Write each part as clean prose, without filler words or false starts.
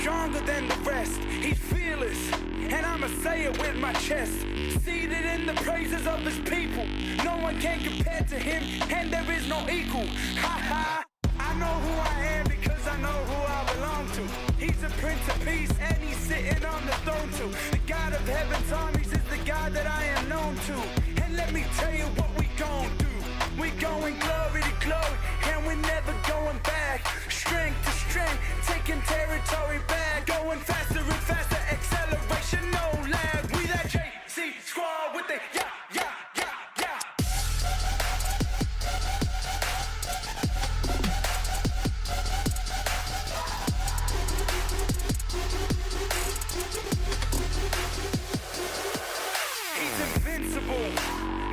stronger than the rest. He's fearless, and I'ma say it with my chest. Seated in the praises of his people. No one can compare to him, and there is no equal. Ha ha! I know who I am because I know who I belong to. He's a Prince of Peace, and he's sitting on the throne too. The God of heaven's armies is the God that I am known to. And let me tell you what we gon' do. We going glory to glory, and we're never going back. Strength to strength, taking territory back. Going faster and faster, acceleration, no lag. We that JC squad with the yeah, yeah, yeah, yeah. He's invincible,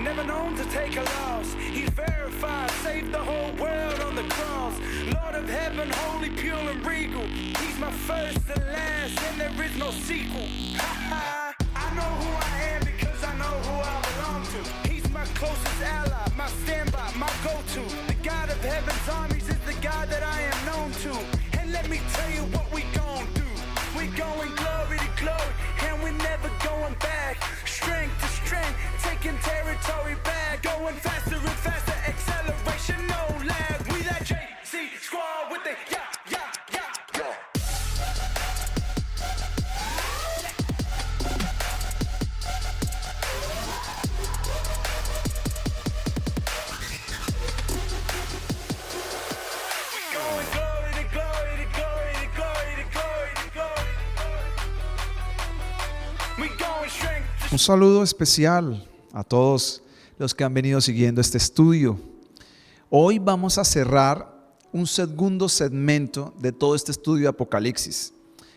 never known to take a loss. He's verified, saved the whole world on the cross. Lord of heaven, holy, pure and regal. He's my first and last, and there is no sequel. Ha ha! I know who I am because I know who I belong to. He's my closest ally, my standby, my go-to. The God of heaven's armies is the God that I am known to. And let me tell you what we gon' do. We going glory to glory, and we're never going back. Strength to strength, taking territory back. Going faster and faster, acceleration, no lag. We that JC squad with the yeah, yeah, yeah, yeah. We going glory to glory to glory to glory to glory to glory. We going strength to Un saludo especial a todos los que han venido siguiendo este estudio. Hoy vamos a cerrar un segundo segmento de todo este estudio de Apocalipsis.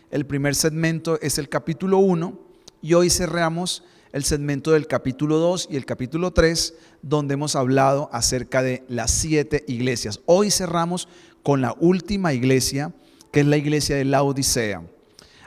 El primer segmento es el capítulo 1 y hoy cerramos el segmento del capítulo 2 y el capítulo 3, donde hemos hablado acerca de las 7 iglesias. Hoy cerramos con la última iglesia, que es la iglesia de Laodicea.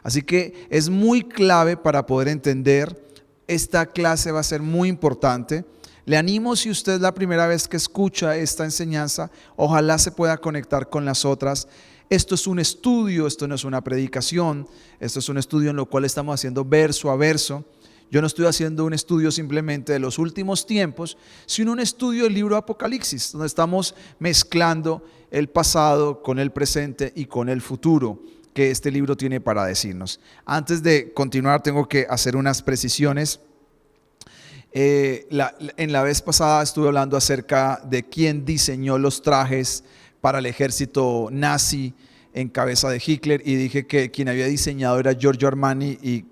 Así que es muy clave para poder entender. Esta clase va a ser muy importante. Le animo, si usted es la primera vez que escucha esta enseñanza, ojalá se pueda conectar con las otras. Esto es un estudio, esto no es una predicación, esto es un estudio en lo cual estamos haciendo verso a verso. Yo no estoy haciendo un estudio simplemente de los últimos tiempos, sino un estudio del libro de Apocalipsis, donde estamos mezclando el pasado con el presente y con el futuro que este libro tiene para decirnos. Antes de continuar, tengo que hacer unas precisiones. En la vez pasada estuve hablando acerca de quién diseñó los trajes para el ejército nazi en cabeza de Hitler, y dije que quien había diseñado era Giorgio Armani, y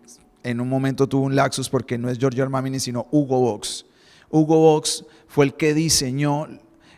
en un momento tuve un lapsus porque no es Giorgio Armani sino Hugo Boss. Hugo Boss fue el que diseñó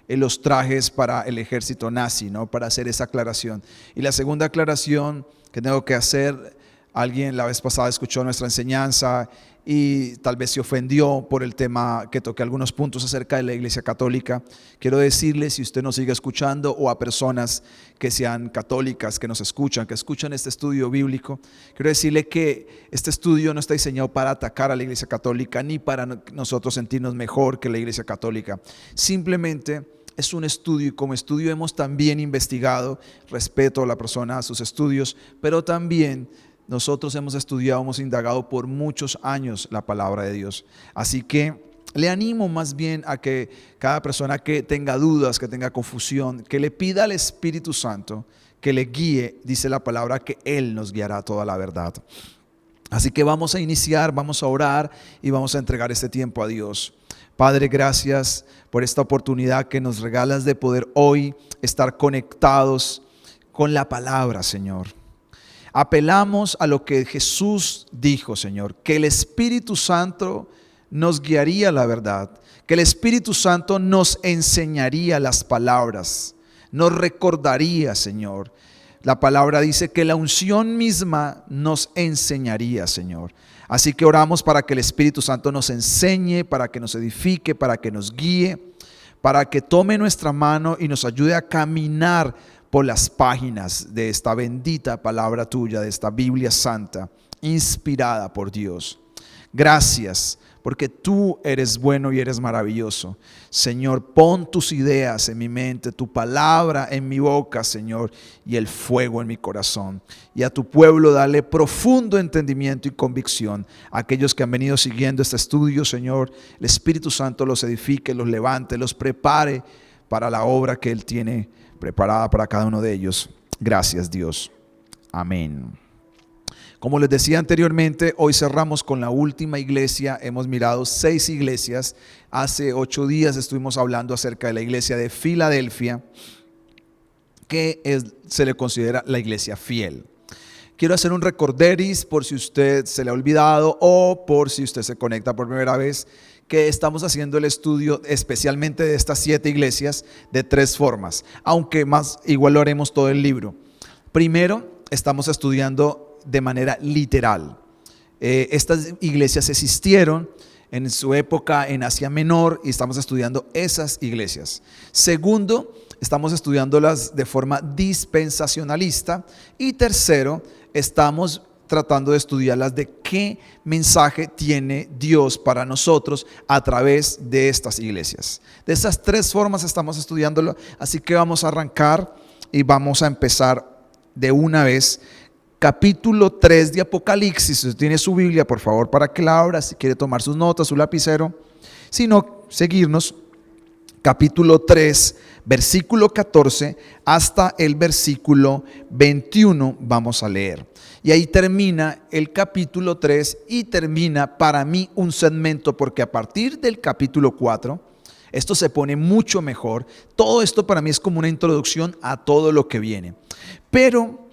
los trajes para el ejército nazi, ¿no? Para hacer esa aclaración. Y la segunda aclaración que tengo que hacer: alguien la vez pasada escuchó nuestra enseñanza y tal vez se ofendió por el tema que toqué algunos puntos acerca de la Iglesia Católica. Quiero decirle, si usted nos sigue escuchando, o a personas que sean católicas, que nos escuchan, que escuchan este estudio bíblico, quiero decirle que este estudio no está diseñado para atacar a la Iglesia Católica, ni para nosotros sentirnos mejor que la Iglesia Católica. Simplemente es un estudio, y como estudio hemos también investigado. Respeto a la persona, a sus estudios, pero también nosotros hemos estudiado, hemos indagado por muchos años la palabra de Dios. Así que le animo más bien a que cada persona que tenga dudas, que tenga confusión, que le pida al Espíritu Santo que le guíe. Dice la palabra que Él nos guiará a toda la verdad. Así que vamos a iniciar, vamos a orar y vamos a entregar este tiempo a Dios. Padre, gracias por esta oportunidad que nos regalas de poder hoy estar conectados con la palabra, Señor. Apelamos a lo que Jesús dijo, Señor, que el Espíritu Santo nos guiaría a la verdad, que el Espíritu Santo nos enseñaría las palabras, nos recordaría, Señor. La palabra dice que la unción misma nos enseñaría, Señor. Así que oramos para que el Espíritu Santo nos enseñe, para que nos edifique, para que nos guíe, para que tome nuestra mano y nos ayude a caminar por las páginas de esta bendita palabra tuya, de esta Biblia santa, inspirada por Dios. Gracias porque tú eres bueno y eres maravilloso. Señor, pon tus ideas en mi mente, tu palabra en mi boca, Señor, y el fuego en mi corazón. Y a tu pueblo dale profundo entendimiento y convicción. Aquellos que han venido siguiendo este estudio, Señor, el Espíritu Santo los edifique, los levante, los prepare para la obra que Él tiene preparada para cada uno de ellos. Gracias, Dios. Amén. Como les decía anteriormente, hoy cerramos con la última iglesia. Hemos mirado 6 iglesias. Hace 8 días estuvimos hablando acerca de la iglesia de Filadelfia, que se le considera la iglesia fiel. Quiero hacer un recorderis por si usted se le ha olvidado o por si usted se conecta por primera vez, que estamos haciendo el estudio especialmente de estas 7 iglesias de 3 formas, aunque más igual lo haremos todo el libro. Primero, estamos estudiando de manera literal. Estas iglesias existieron en su época en Asia Menor y estamos estudiando esas iglesias. Segundo, estamos estudiándolas de forma dispensacionalista. Y tercero, estamos tratando de estudiarlas de qué mensaje tiene Dios para nosotros a través de estas iglesias. De esas 3 formas estamos estudiándolo, así que vamos a arrancar y vamos a empezar de una vez. Capítulo 3 de Apocalipsis. Si usted tiene su Biblia, por favor, para que la abra, si quiere tomar sus notas, su lapicero. Si no, seguirnos. Capítulo 3, versículo 14 hasta el versículo 21 vamos a leer. Y ahí termina el capítulo 3 y termina para mí un segmento, porque a partir del capítulo 4, esto se pone mucho mejor. Todo esto para mí es como una introducción a todo lo que viene. Pero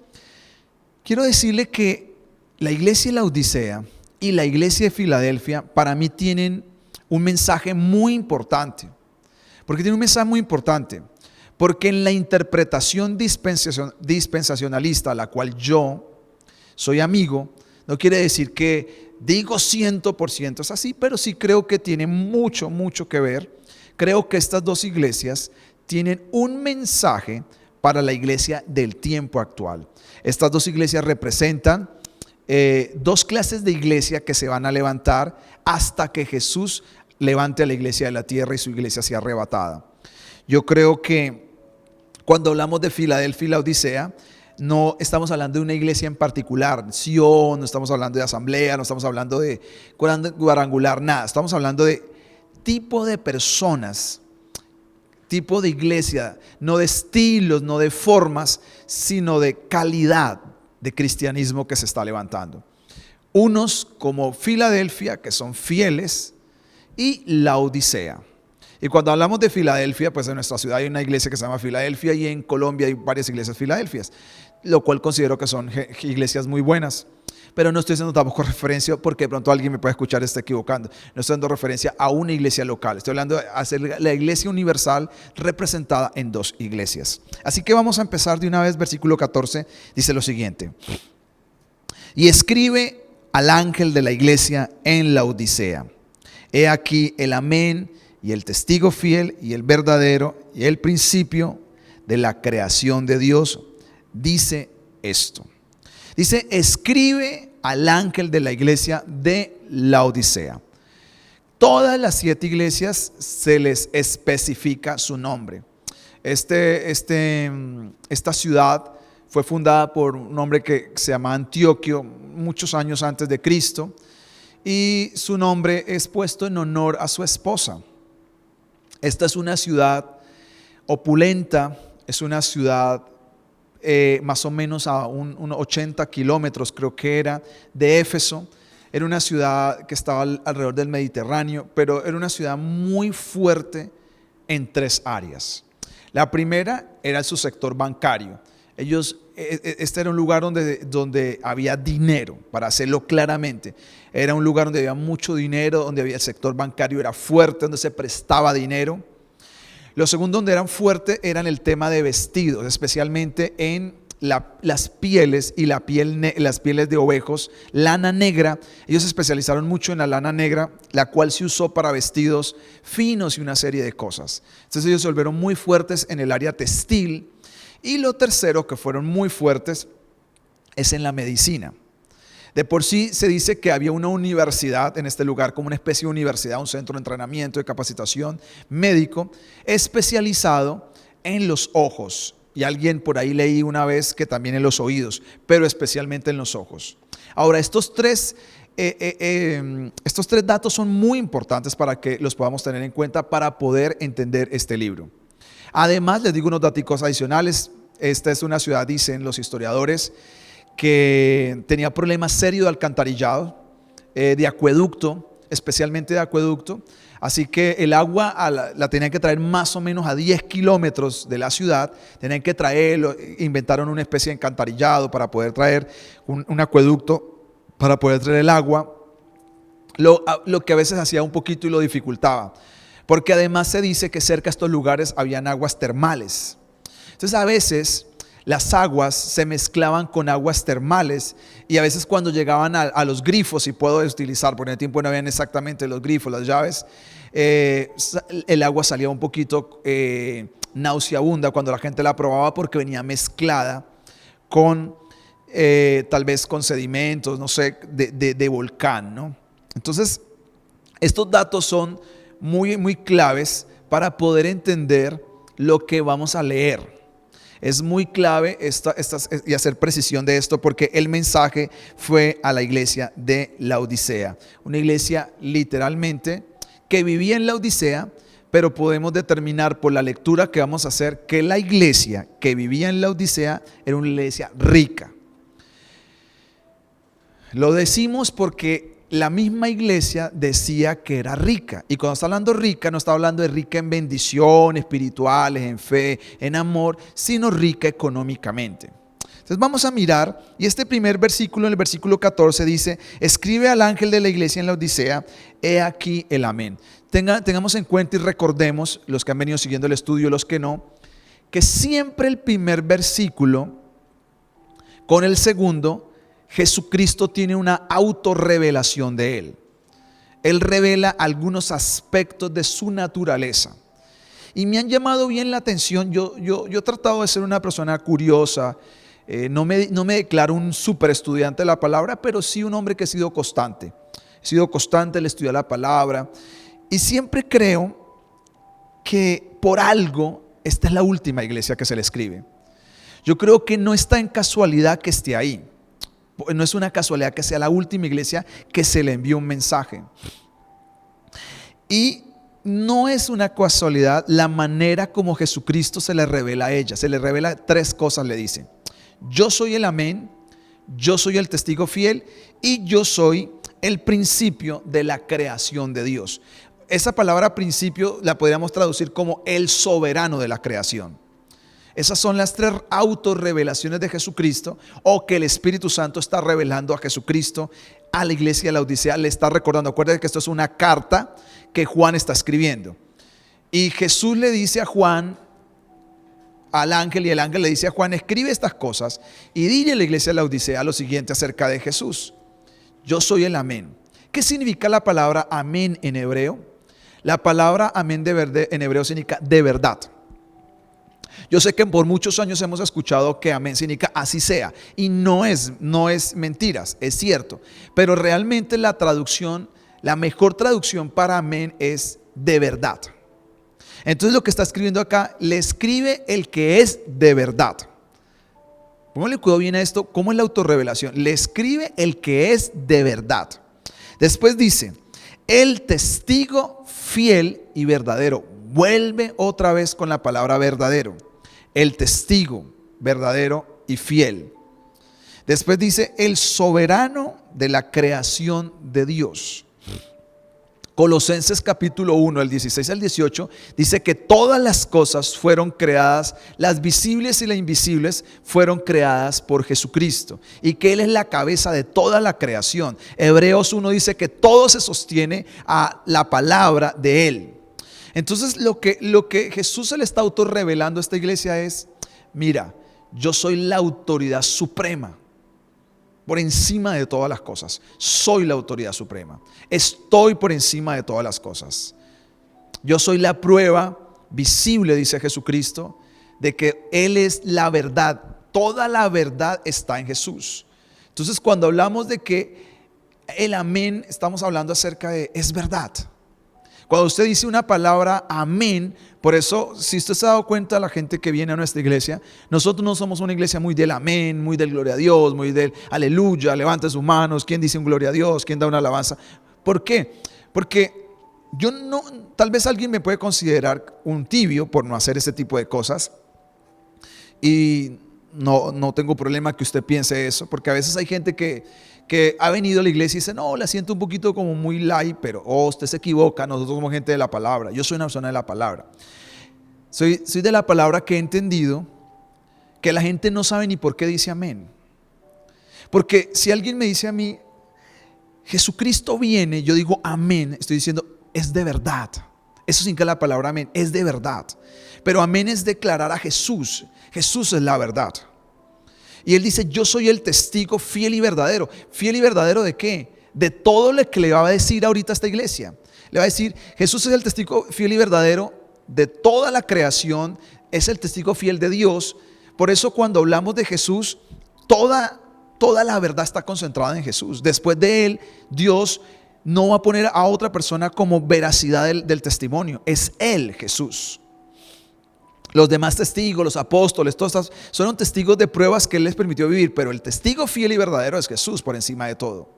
quiero decirle que la iglesia de Laodicea y la iglesia de Filadelfia para mí tienen un mensaje muy importante. ¿Por qué tienen un mensaje muy importante? Porque en la interpretación dispensacionalista, a la cual yo soy amigo, no quiere decir que digo 100% es así, pero sí creo que tiene mucho que ver. Creo que estas 2 iglesias tienen un mensaje para la iglesia del tiempo actual. Estas 2 iglesias representan 2 clases de iglesia que se van a levantar hasta que Jesús levante a la iglesia de la tierra y su iglesia sea arrebatada. Yo creo que cuando hablamos de Filadelfia y Laodicea, no estamos hablando de una iglesia en particular, Sion, no estamos hablando de asamblea, no estamos hablando de cuadrangular, nada. Estamos hablando de tipo de personas, tipo de iglesia, no de estilos, no de formas, sino de calidad de cristianismo que se está levantando. Unos como Filadelfia, que son fieles, y Laodicea. Y cuando hablamos de Filadelfia, pues en nuestra ciudad hay una iglesia que se llama Filadelfia y en Colombia hay varias iglesias Filadelfias, lo cual considero que son iglesias muy buenas. Pero no estoy haciendo tampoco referencia, porque de pronto alguien me puede escuchar y está equivocando. No estoy dando referencia a una iglesia local. Estoy hablando de hacer la iglesia universal representada en 2 iglesias. Así que vamos a empezar de una vez. Versículo 14 dice lo siguiente: y escribe al ángel de la iglesia en Laodicea. He aquí el amén y el testigo fiel y el verdadero y el principio de la creación de Dios. Dice esto. Dice, escribe al ángel de la iglesia de Laodicea. Todas las 7 iglesias se les especifica su nombre. Esta ciudad fue fundada por un hombre que se llama Antioquio muchos años antes de Cristo, y su nombre es puesto en honor a su esposa. Esta es una ciudad opulenta, es una ciudad más o menos a unos 80 kilómetros, creo que era, de Éfeso. Era una ciudad que estaba alrededor del Mediterráneo, pero era una ciudad muy fuerte en 3 áreas. La primera era su sector bancario. Este era un lugar donde había dinero, para hacerlo claramente. Era un lugar donde había mucho dinero, donde había el sector bancario era fuerte, donde se prestaba dinero. Lo segundo donde eran fuertes eran el tema de vestidos, especialmente en las pieles y las pieles de ovejos, lana negra. Ellos se especializaron mucho en la lana negra, la cual se usó para vestidos finos y una serie de cosas. Entonces ellos se volvieron muy fuertes en el área textil. Y lo tercero que fueron muy fuertes es en la medicina. De por sí se dice que había una universidad en este lugar, como una especie de universidad, un centro de entrenamiento, de capacitación médico, especializado en los ojos. Y alguien por ahí leí una vez que también en los oídos, pero especialmente en los ojos. Ahora, estos tres datos son muy importantes para que los podamos tener en cuenta para poder entender este libro. Además, les digo unos datos adicionales. Esta es una ciudad, dicen los historiadores, que tenía problemas serios de alcantarillado, de acueducto, especialmente de acueducto. Así que el agua la tenían que traer más o menos a 10 kilómetros de la ciudad. Tenían que traerlo, inventaron una especie de alcantarillado para poder traer un acueducto, para poder traer el agua. Lo que a veces hacía un poquito y lo dificultaba. Porque además se dice que cerca de estos lugares habían aguas termales. Entonces a veces las aguas se mezclaban con aguas termales y a veces cuando llegaban a los grifos, si puedo utilizar, porque en el tiempo no habían exactamente los grifos, las llaves, el agua salía un poquito nauseabunda cuando la gente la probaba porque venía mezclada con tal vez con sedimentos, no sé, de volcán, ¿no? Entonces estos datos son muy, muy claves para poder entender lo que vamos a leer. Es muy clave y hacer precisión de esto porque el mensaje fue a la iglesia de Laodicea. Una iglesia literalmente que vivía en Laodicea, pero podemos determinar por la lectura que vamos a hacer que la iglesia que vivía en Laodicea era una iglesia rica. Lo decimos porque la misma iglesia decía que era rica. Y cuando está hablando rica, no está hablando de rica en bendiciones espirituales, en fe, en amor, sino rica económicamente. Entonces vamos a mirar, y este primer versículo, en el versículo 14 dice: escribe al ángel de la iglesia en la Odisea, he aquí el amén. Tengamos en cuenta y recordemos, los que han venido siguiendo el estudio, los que no, que siempre el primer versículo con el segundo, Jesucristo tiene una autorrevelación de Él. Él revela algunos aspectos de su naturaleza. Y me han llamado bien la atención. Yo he tratado de ser una persona curiosa. No me declaro un super estudiante de la palabra, pero sí un hombre que he sido constante. He sido constante al estudiar la palabra. Y siempre creo que por algo esta es la última iglesia que se le escribe. Yo creo que no está en casualidad que esté ahí. No es una casualidad que sea la última iglesia que se le envió un mensaje. Y no es una casualidad la manera como Jesucristo se le revela a ella. Se le revela tres cosas, le dice: yo soy el amén, yo soy el testigo fiel y yo soy el principio de la creación de Dios. Esa palabra principio la podríamos traducir como el soberano de la creación. Esas son las tres autorrevelaciones de Jesucristo, o que el Espíritu Santo está revelando a Jesucristo a la iglesia de la Odisea. Le está recordando. Acuérdense que esto es una carta que Juan está escribiendo. Y Jesús le dice a Juan, al ángel, y el ángel le dice a Juan: escribe estas cosas y dile a la iglesia de la Odisea lo siguiente acerca de Jesús: yo soy el amén. ¿Qué significa la palabra amén en hebreo? La palabra amén en hebreo significa de verdad. Yo sé que por muchos años hemos escuchado que amén significa así sea, y no es mentiras, es cierto, pero realmente la traducción, la mejor traducción para amén es de verdad. Entonces lo que está escribiendo acá, le escribe el que es de verdad. Póngale cuidado bien a esto, ¿cómo es la autorrevelación? Le escribe el que es de verdad. Después dice: el testigo fiel y verdadero. Vuelve otra vez con la palabra verdadero. El testigo verdadero y fiel. Después dice: el soberano de la creación de Dios. Colosenses capítulo 1, el 16 al 18, dice que todas las cosas fueron creadas, las visibles y las invisibles fueron creadas por Jesucristo, y que Él es la cabeza de toda la creación. Hebreos 1 dice que todo se sostiene a la palabra de Él. Entonces lo que Jesús se le está autorrevelando a esta iglesia es: mira, yo soy la autoridad suprema, por encima de todas las cosas. Soy la autoridad suprema. Estoy por encima de todas las cosas. Yo soy la prueba visible, dice Jesucristo, de que Él es la verdad. Toda la verdad está en Jesús. Entonces, cuando hablamos de que el amén, estamos hablando acerca de es verdad. Cuando usted dice una palabra amén, por eso, si usted se ha dado cuenta, la gente que viene a nuestra iglesia, nosotros no somos una iglesia muy del amén, muy del gloria a Dios, muy del aleluya, levante sus manos, ¿quién dice un gloria a Dios? ¿Quién da una alabanza? ¿Por qué? Porque yo no, tal vez alguien me puede considerar un tibio por no hacer ese tipo de cosas, y no tengo problema que usted piense eso, porque a veces hay gente que ha venido a la iglesia y dice, no, la siento un poquito como muy light, pero usted se equivoca, nosotros somos gente de la palabra, yo soy una persona de la palabra. Soy de la palabra que he entendido que la gente no sabe ni por qué dice amén. Porque si alguien me dice a mí, Jesucristo viene, yo digo amén, estoy diciendo, es de verdad. Eso significa la palabra amén, es de verdad. Pero amén es declarar a Jesús. Jesús es la verdad. Y él dice, yo soy el testigo fiel y verdadero. ¿Fiel y verdadero de qué? De todo lo que le va a decir ahorita a esta iglesia. Le va a decir, Jesús es el testigo fiel y verdadero de toda la creación. Es el testigo fiel de Dios. Por eso cuando hablamos de Jesús, toda la verdad está concentrada en Jesús. Después de él, Dios no va a poner a otra persona como veracidad del testimonio. Es él, Jesús. Los demás testigos, los apóstoles, todos estos son testigos de pruebas que él les permitió vivir, pero el testigo fiel y verdadero es Jesús por encima de todo.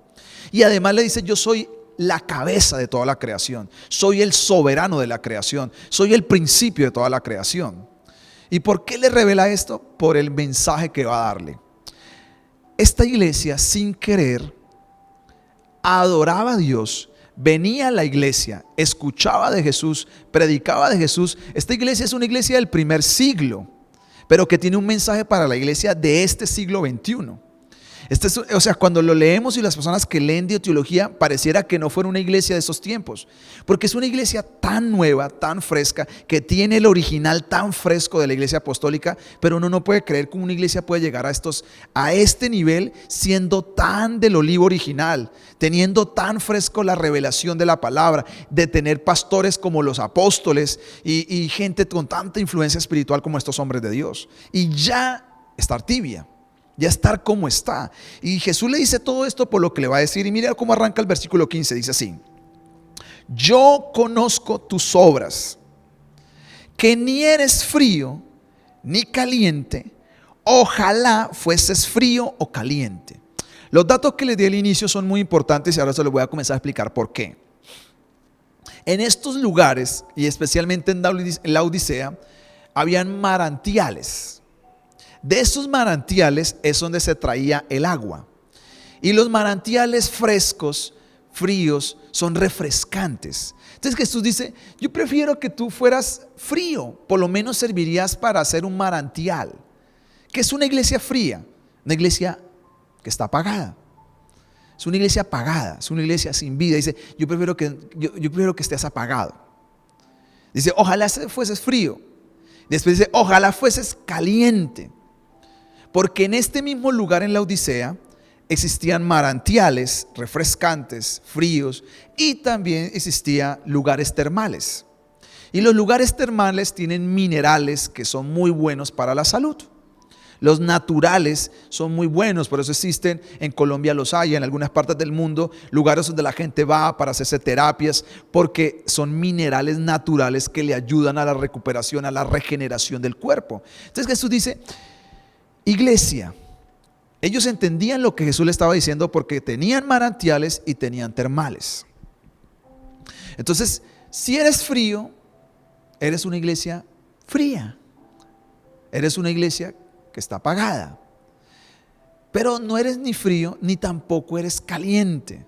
Y además le dice, yo soy la cabeza de toda la creación, soy el soberano de la creación, soy el principio de toda la creación. ¿Y por qué le revela esto? Por el mensaje que va a darle. Esta iglesia, sin querer, adoraba a Dios. Venía a la iglesia, escuchaba de Jesús, predicaba de Jesús. Esta iglesia es una iglesia del primer siglo, pero que tiene un mensaje para la iglesia de este siglo XXI. O sea, cuando lo leemos y las personas que leen de teología, pareciera que no fuera una iglesia de esos tiempos, porque es una iglesia tan nueva, tan fresca, que tiene el original tan fresco de la iglesia apostólica, pero uno no puede creer que una iglesia puede llegar a este nivel siendo tan del olivo original, teniendo tan fresco la revelación de la palabra, de tener pastores como los apóstoles y gente con tanta influencia espiritual como estos hombres de Dios, y ya estar tibia. Ya estar como está. Y Jesús le dice todo esto por lo que le va a decir. Y mira cómo arranca el versículo 15. Dice así: yo conozco tus obras, que ni eres frío ni caliente. Ojalá fueses frío o caliente. Los datos que les di al inicio son muy importantes y ahora se los voy a comenzar a explicar por qué. En estos lugares, y especialmente en la Odisea, habían manantiales. De esos manantiales es donde se traía el agua. Y los manantiales frescos, fríos, son refrescantes. Entonces Jesús dice, yo prefiero que tú fueras frío, por lo menos servirías para hacer un manantial. ¿Qué es una iglesia fría? Una iglesia que está apagada. Es una iglesia apagada, es una iglesia sin vida. Dice, yo prefiero que estés apagado. Dice, ojalá fueses frío. Después dice, ojalá fueses caliente. Porque en este mismo lugar en la Odisea existían manantiales refrescantes, fríos, y también existían lugares termales. Y los lugares termales tienen minerales que son muy buenos para la salud. Los naturales son muy buenos, por eso existen, en Colombia los hay, en algunas partes del mundo, lugares donde la gente va para hacerse terapias, porque son minerales naturales que le ayudan a la recuperación, a la regeneración del cuerpo. Entonces Jesús dice, iglesia, ellos entendían lo que Jesús le estaba diciendo porque tenían manantiales y tenían termales. Entonces, si eres frío, eres una iglesia fría, eres una iglesia que está apagada, pero no eres ni frío ni tampoco eres caliente.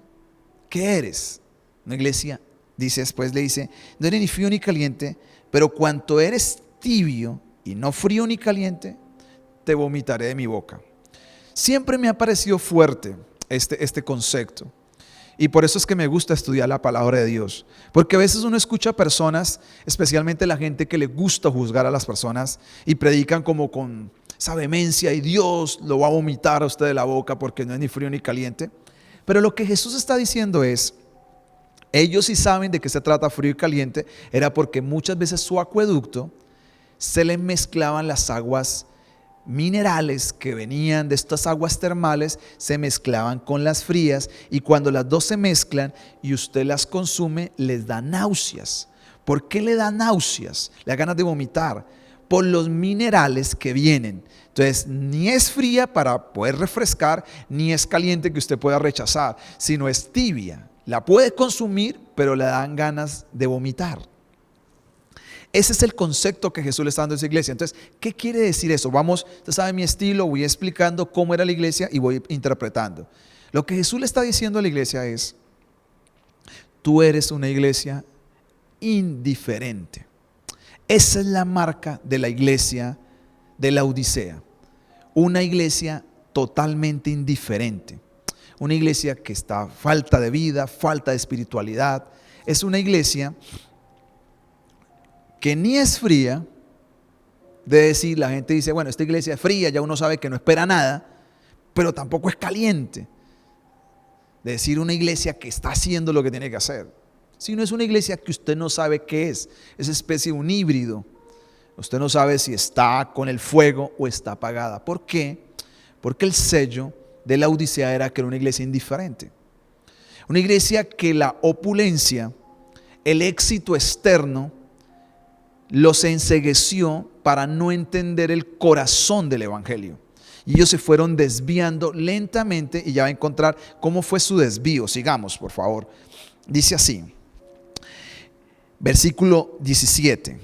¿Qué eres? Una iglesia, dice después, le dice, no eres ni frío ni caliente, pero cuanto eres tibio y no frío ni caliente, te vomitaré de mi boca. Siempre me ha parecido fuerte este concepto, y por eso es que me gusta estudiar la palabra de Dios, porque a veces uno escucha personas, especialmente la gente que le gusta juzgar a las personas y predican como con esa vehemencia y Dios lo va a vomitar a usted de la boca porque no es ni frío ni caliente. Pero lo que Jesús está diciendo es, ellos sí saben de qué se trata frío y caliente, era porque muchas veces su acueducto se le mezclaban las aguas minerales que venían de estas aguas termales se mezclaban con las frías, y cuando las dos se mezclan y usted las consume, les da náuseas. ¿Por qué le da náuseas? Le da ganas de vomitar. Por los minerales que vienen. Entonces, ni es fría para poder refrescar, ni es caliente que usted pueda rechazar, sino es tibia. La puede consumir, pero le dan ganas de vomitar. Ese es el concepto que Jesús le está dando a esa iglesia. Entonces, ¿qué quiere decir eso? Vamos, usted sabe mi estilo, voy explicando cómo era la iglesia y voy interpretando. Lo que Jesús le está diciendo a la iglesia es: tú eres una iglesia indiferente. Esa es la marca de la iglesia de la Odisea. Una iglesia totalmente indiferente. Una iglesia que está falta de vida, falta de espiritualidad. Es una iglesia que ni es fría, de decir, la gente dice, bueno, esta iglesia es fría, ya uno sabe que no espera nada, pero tampoco es caliente. De decir, una iglesia que está haciendo lo que tiene que hacer. Sino es una iglesia que usted no sabe qué es especie de un híbrido. Usted no sabe si está con el fuego o está apagada. ¿Por qué? Porque el sello de la Odisea era que era una iglesia indiferente. Una iglesia que la opulencia, el éxito externo, los encegueció para no entender el corazón del evangelio. Y ellos se fueron desviando lentamente, y ya va a encontrar cómo fue su desvío. Sigamos, por favor. Dice así, versículo 17.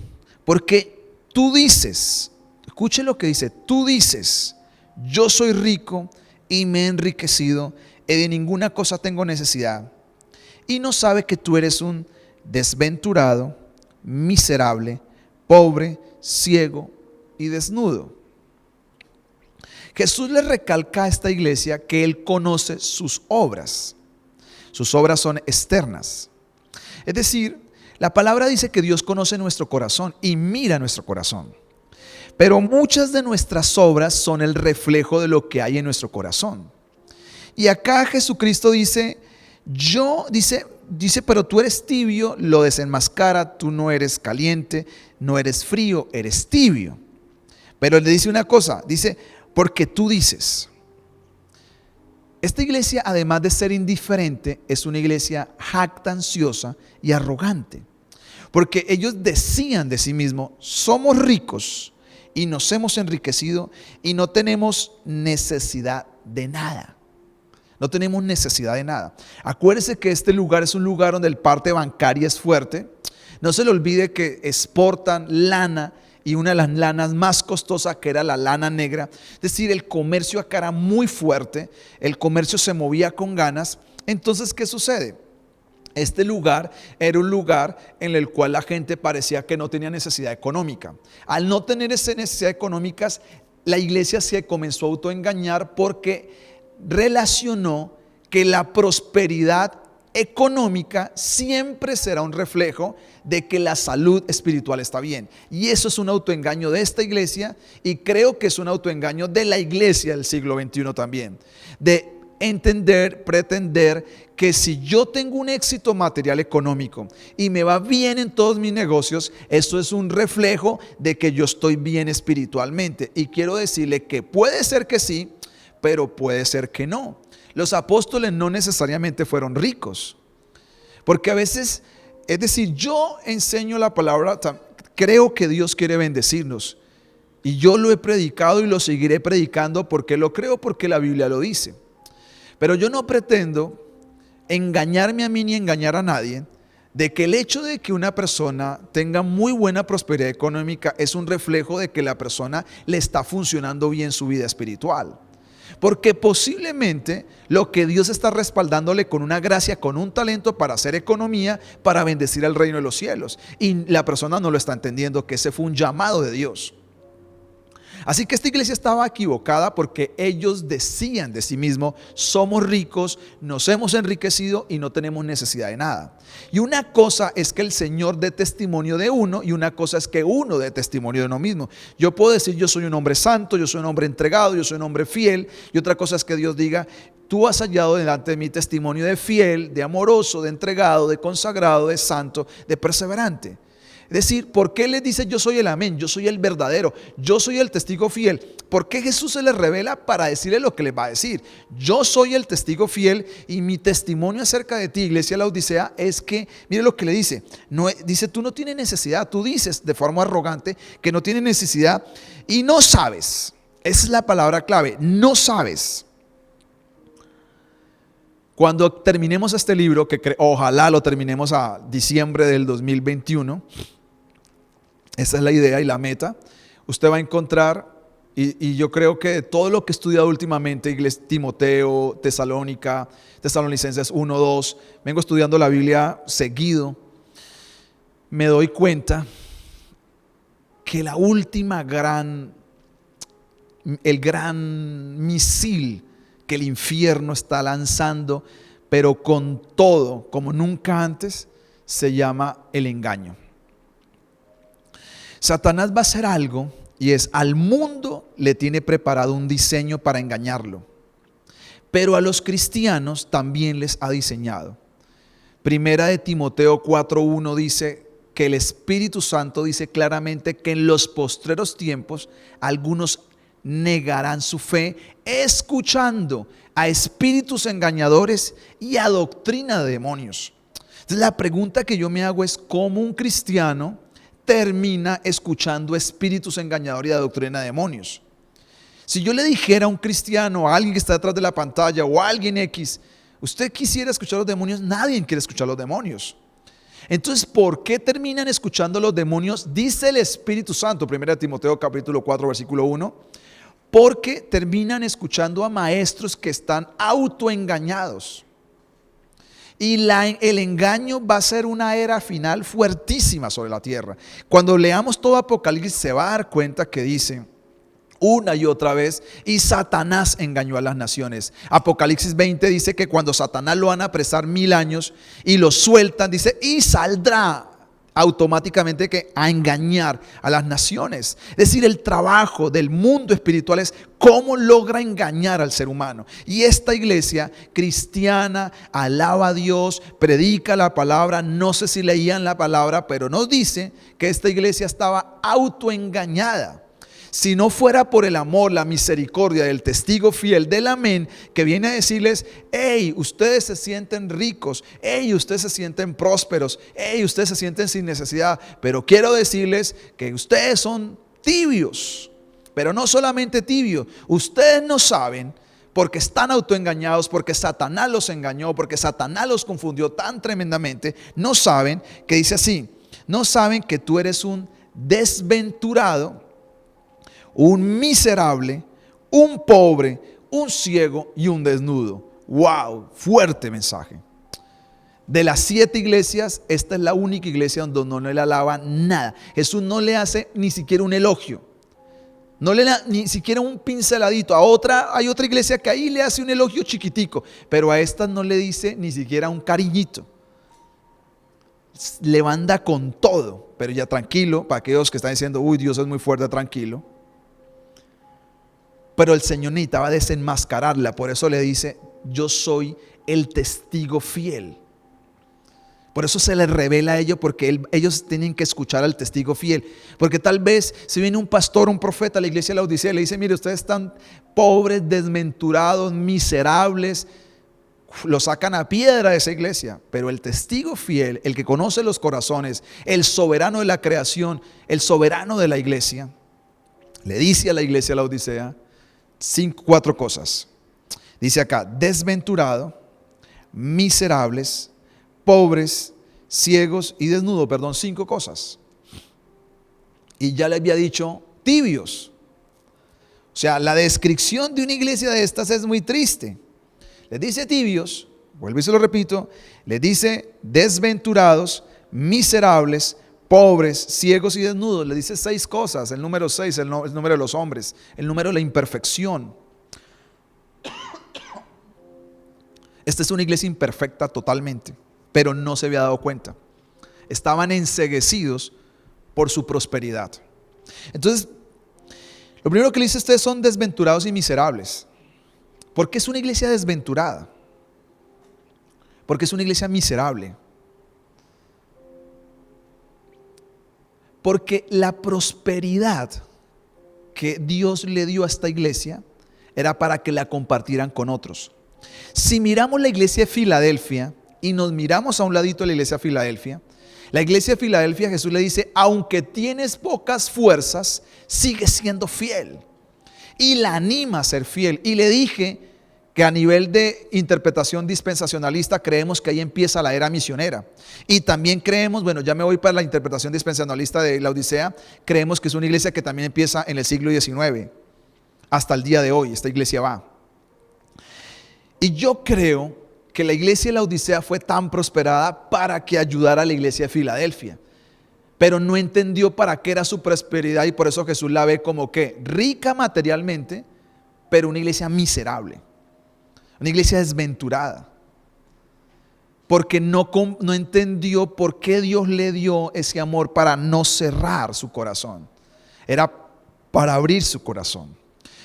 Porque tú dices, escuche lo que dice, tú dices, yo soy rico y me he enriquecido y de ninguna cosa tengo necesidad. Y no sabe que tú eres un desventurado, miserable, pobre, ciego y desnudo. Jesús le recalca a esta iglesia que Él conoce sus obras. Sus obras son externas. Es decir, la palabra dice que Dios conoce nuestro corazón y mira nuestro corazón. Pero muchas de nuestras obras son el reflejo de lo que hay en nuestro corazón. Y acá Jesucristo dice, pero tú eres tibio, lo desenmascara, tú no eres caliente, no eres frío, eres tibio. Pero él le dice una cosa, dice, porque tú dices. Esta iglesia, además de ser indiferente, es una iglesia jactanciosa y arrogante. Porque ellos decían de sí mismos, somos ricos y nos hemos enriquecido y no tenemos necesidad de nada. No tenemos necesidad de nada. Acuérdese que este lugar es un lugar donde el parte bancaria es fuerte. No se le olvide que exportan lana, y una de las lanas más costosas, que era la lana negra. Es decir, el comercio acá era muy fuerte, el comercio se movía con ganas. Entonces, ¿qué sucede? Este lugar era un lugar en el cual la gente parecía que no tenía necesidad económica. Al no tener esa necesidad económica, la iglesia se comenzó a autoengañar porque relacionó que la prosperidad económica siempre será un reflejo de que la salud espiritual está bien. Y eso es un autoengaño de esta iglesia, y creo que es un autoengaño de la iglesia del siglo XXI también. De entender, pretender que si yo tengo un éxito material económico y me va bien en todos mis negocios, eso es un reflejo de que yo estoy bien espiritualmente. Y quiero decirle que puede ser que sí, pero puede ser que no. Los apóstoles no necesariamente fueron ricos, porque a veces, es decir, yo enseño la palabra, creo que Dios quiere bendecirnos, y yo lo he predicado y lo seguiré predicando porque lo creo, porque la Biblia lo dice. Pero yo no pretendo engañarme a mí ni engañar a nadie de que el hecho de que una persona tenga muy buena prosperidad económica es un reflejo de que la persona le está funcionando bien su vida espiritual. Porque posiblemente lo que Dios está respaldándole con una gracia, con un talento para hacer economía, para bendecir al reino de los cielos. Y la persona no lo está entendiendo, que ese fue un llamado de Dios. Así que esta iglesia estaba equivocada porque ellos decían de sí mismos, somos ricos, nos hemos enriquecido y no tenemos necesidad de nada. Y una cosa es que el Señor dé testimonio de uno, y una cosa es que uno dé testimonio de uno mismo. Yo puedo decir, yo soy un hombre santo, yo soy un hombre entregado, yo soy un hombre fiel, y otra cosa es que Dios diga, tú has hallado delante de mí testimonio de fiel, de amoroso, de entregado, de consagrado, de santo, de perseverante. Es decir, ¿por qué les dice yo soy el amén? Yo soy el verdadero, yo soy el testigo fiel. ¿Por qué Jesús se les revela para decirle lo que les va a decir? Yo soy el testigo fiel y mi testimonio acerca de ti, iglesia de la Odisea, es que, mire lo que le dice. No, dice, tú no tienes necesidad, tú dices de forma arrogante que no tienes necesidad y no sabes. Esa es la palabra clave, no sabes. Cuando terminemos este libro, que ojalá lo terminemos a diciembre del 2021, esa es la idea y la meta, usted va a encontrar, y yo creo que todo lo que he estudiado últimamente, Timoteo, Tesalonicenses 1, 2, vengo estudiando la Biblia seguido, me doy cuenta que la última el gran misil que el infierno está lanzando, pero con todo, como nunca antes, se llama el engaño. Satanás va a hacer algo y es, al mundo le tiene preparado un diseño para engañarlo, pero a los cristianos también les ha diseñado. Primera de Timoteo 4:1 dice que el Espíritu Santo dice claramente que en los postreros tiempos algunos negarán su fe escuchando a espíritus engañadores y a doctrina de demonios. Entonces la pregunta que yo me hago es, ¿cómo un cristiano termina escuchando espíritus engañadores y a doctrina de demonios? Si yo le dijera a un cristiano, a alguien que está detrás de la pantalla o a alguien X, ¿usted quisiera escuchar los demonios? Nadie quiere escuchar los demonios. Entonces, ¿por qué terminan escuchando los demonios? Dice el Espíritu Santo, 1 Timoteo capítulo 4 versículo 1, porque terminan escuchando a maestros que están autoengañados. Y el engaño va a ser una era final fuertísima sobre la tierra. Cuando leamos todo Apocalipsis se va a dar cuenta que dice una y otra vez, y Satanás engañó a las naciones. Apocalipsis 20 dice que cuando Satanás lo van a apresar 1000 años y lo sueltan, dice, y saldrá automáticamente que a engañar a las naciones. Es decir, el trabajo del mundo espiritual es cómo logra engañar al ser humano. Y esta iglesia cristiana alaba a Dios, predica la palabra, no sé si leían la palabra, pero nos dice que esta iglesia estaba autoengañada. Si no fuera por el amor, la misericordia del testigo fiel del amén, que viene a decirles, hey, ustedes se sienten ricos, hey, ustedes se sienten prósperos, hey, ustedes se sienten sin necesidad, pero quiero decirles que ustedes son tibios, pero no solamente tibios, ustedes no saben porque están autoengañados, porque Satanás los engañó, porque Satanás los confundió tan tremendamente, no saben, que dice así, no saben que tú eres un desventurado, un miserable, un pobre, un ciego y un desnudo. ¡Wow! Fuerte mensaje. De las 7 iglesias, esta es la única iglesia donde no le alaba nada. Jesús no le hace ni siquiera un elogio. No le da ni siquiera un pinceladito. Hay otra iglesia que ahí le hace un elogio chiquitico, pero a esta no le dice ni siquiera un cariñito. Le manda con todo, pero ya tranquilo, para aquellos que están diciendo, uy, Dios es muy fuerte, tranquilo. Pero el Señor necesitaba desenmascararla, por eso le dice, yo soy el testigo fiel. Por eso se les revela a ellos, porque ellos tienen que escuchar al testigo fiel. Porque tal vez si viene un pastor, un profeta a la iglesia de la Odisea y le dice, mire, ustedes están pobres, desventurados, miserables, lo sacan a piedra de esa iglesia. Pero el testigo fiel, el que conoce los corazones, el soberano de la creación, el soberano de la iglesia, le dice a la iglesia de la Odisea 4 cosas. Dice acá, desventurado, miserables, pobres, ciegos y desnudos. 5 cosas. Y ya le había dicho tibios. O sea, la descripción de una iglesia de estas es muy triste. Les dice tibios, vuelvo y se lo repito, les dice desventurados, miserables, pobres, ciegos y desnudos. Le dice 6 cosas. El número 6, el número de los hombres, el número de la imperfección. Esta es una iglesia imperfecta totalmente, pero no se había dado cuenta. Estaban enceguecidos por su prosperidad. Entonces, lo primero que le dice a ustedes son desventurados y miserables. ¿Por qué es una iglesia desventurada? Porque es una iglesia miserable. Porque la prosperidad que Dios le dio a esta iglesia era para que la compartieran con otros. Si miramos la iglesia de Filadelfia y nos miramos a un ladito de la iglesia de Filadelfia, Jesús le dice, aunque tienes pocas fuerzas, sigue siendo fiel. Y la anima a ser fiel. Y le dije que a nivel de interpretación dispensacionalista creemos que ahí empieza la era misionera. Y también creemos, bueno, ya me voy para la interpretación dispensacionalista de la Odisea, creemos que es una iglesia que también empieza en el siglo XIX. Hasta el día de hoy esta iglesia va. Y yo creo que la iglesia de la Odisea fue tan prosperada para que ayudara a la iglesia de Filadelfia. Pero no entendió para qué era su prosperidad y por eso Jesús la ve como que rica materialmente, pero una iglesia miserable. Una iglesia desventurada. Porque no entendió por qué Dios le dio ese amor para no cerrar su corazón. Era para abrir su corazón.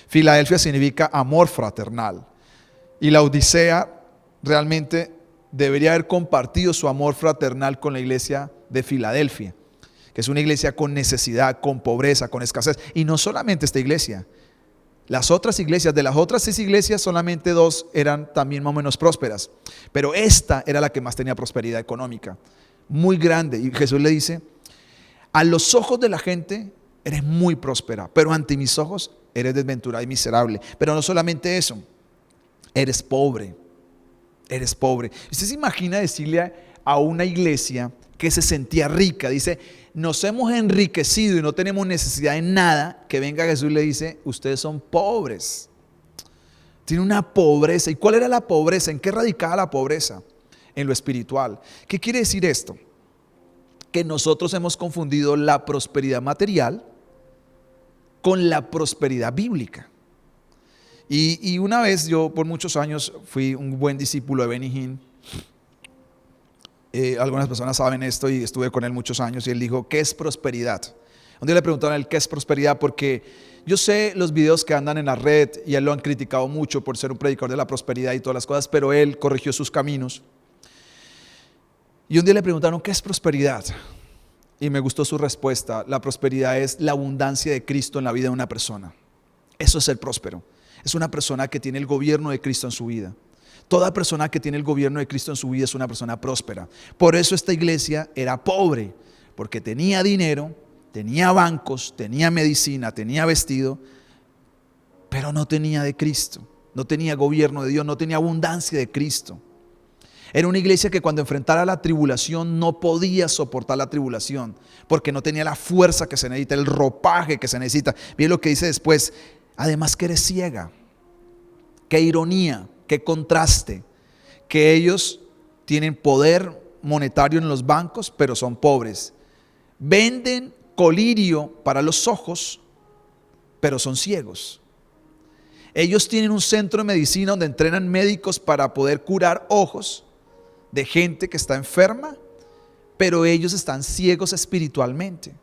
Filadelfia significa amor fraternal. Y la Odisea realmente debería haber compartido su amor fraternal con la iglesia de Filadelfia, que es una iglesia con necesidad, con pobreza, con escasez. Y no solamente esta iglesia. Las otras iglesias, de las otras 6 iglesias, solamente 2 eran también más o menos prósperas. Pero esta era la que más tenía prosperidad económica. Muy grande. Y Jesús le dice, a los ojos de la gente eres muy próspera, pero ante mis ojos eres desventurada y miserable. Pero no solamente eso, eres pobre. Eres pobre. Usted se imagina decirle a una iglesia que se sentía rica, dice, nos hemos enriquecido y no tenemos necesidad de nada, que venga Jesús y le dice, ustedes son pobres. Tiene una pobreza. ¿Y cuál era la pobreza? ¿En qué radicaba la pobreza? En lo espiritual. ¿Qué quiere decir esto? Que nosotros hemos confundido la prosperidad material con la prosperidad bíblica. Y una vez yo por muchos años fui un buen discípulo de Benny Hinn. Algunas personas saben esto y estuve con él muchos años y él dijo, ¿qué es prosperidad? Un día le preguntaron a él qué es prosperidad porque yo sé los videos que andan en la red y él lo han criticado mucho por ser un predicador de la prosperidad y todas las cosas, pero él corrigió sus caminos. Y un día le preguntaron, ¿qué es prosperidad? Y me gustó su respuesta. La prosperidad es la abundancia de Cristo en la vida de una persona. Eso es ser próspero. Es una persona que tiene el gobierno de Cristo en su vida. Toda persona que tiene el gobierno de Cristo en su vida es una persona próspera. Por eso esta iglesia era pobre, porque tenía dinero, tenía bancos, tenía medicina, tenía vestido, pero no tenía de Cristo. No tenía gobierno de Dios, no tenía abundancia de Cristo. Era una iglesia que cuando enfrentara la tribulación no podía soportar la tribulación, porque no tenía la fuerza que se necesita, el ropaje que se necesita. Miren lo que dice después. Además que eres ciega. Qué ironía, qué contraste. Que ellos tienen poder monetario en los bancos, pero son pobres. Venden colirio para los ojos, pero son ciegos. Ellos tienen un centro de medicina donde entrenan médicos para poder curar ojos de gente que está enferma, pero ellos están ciegos espiritualmente.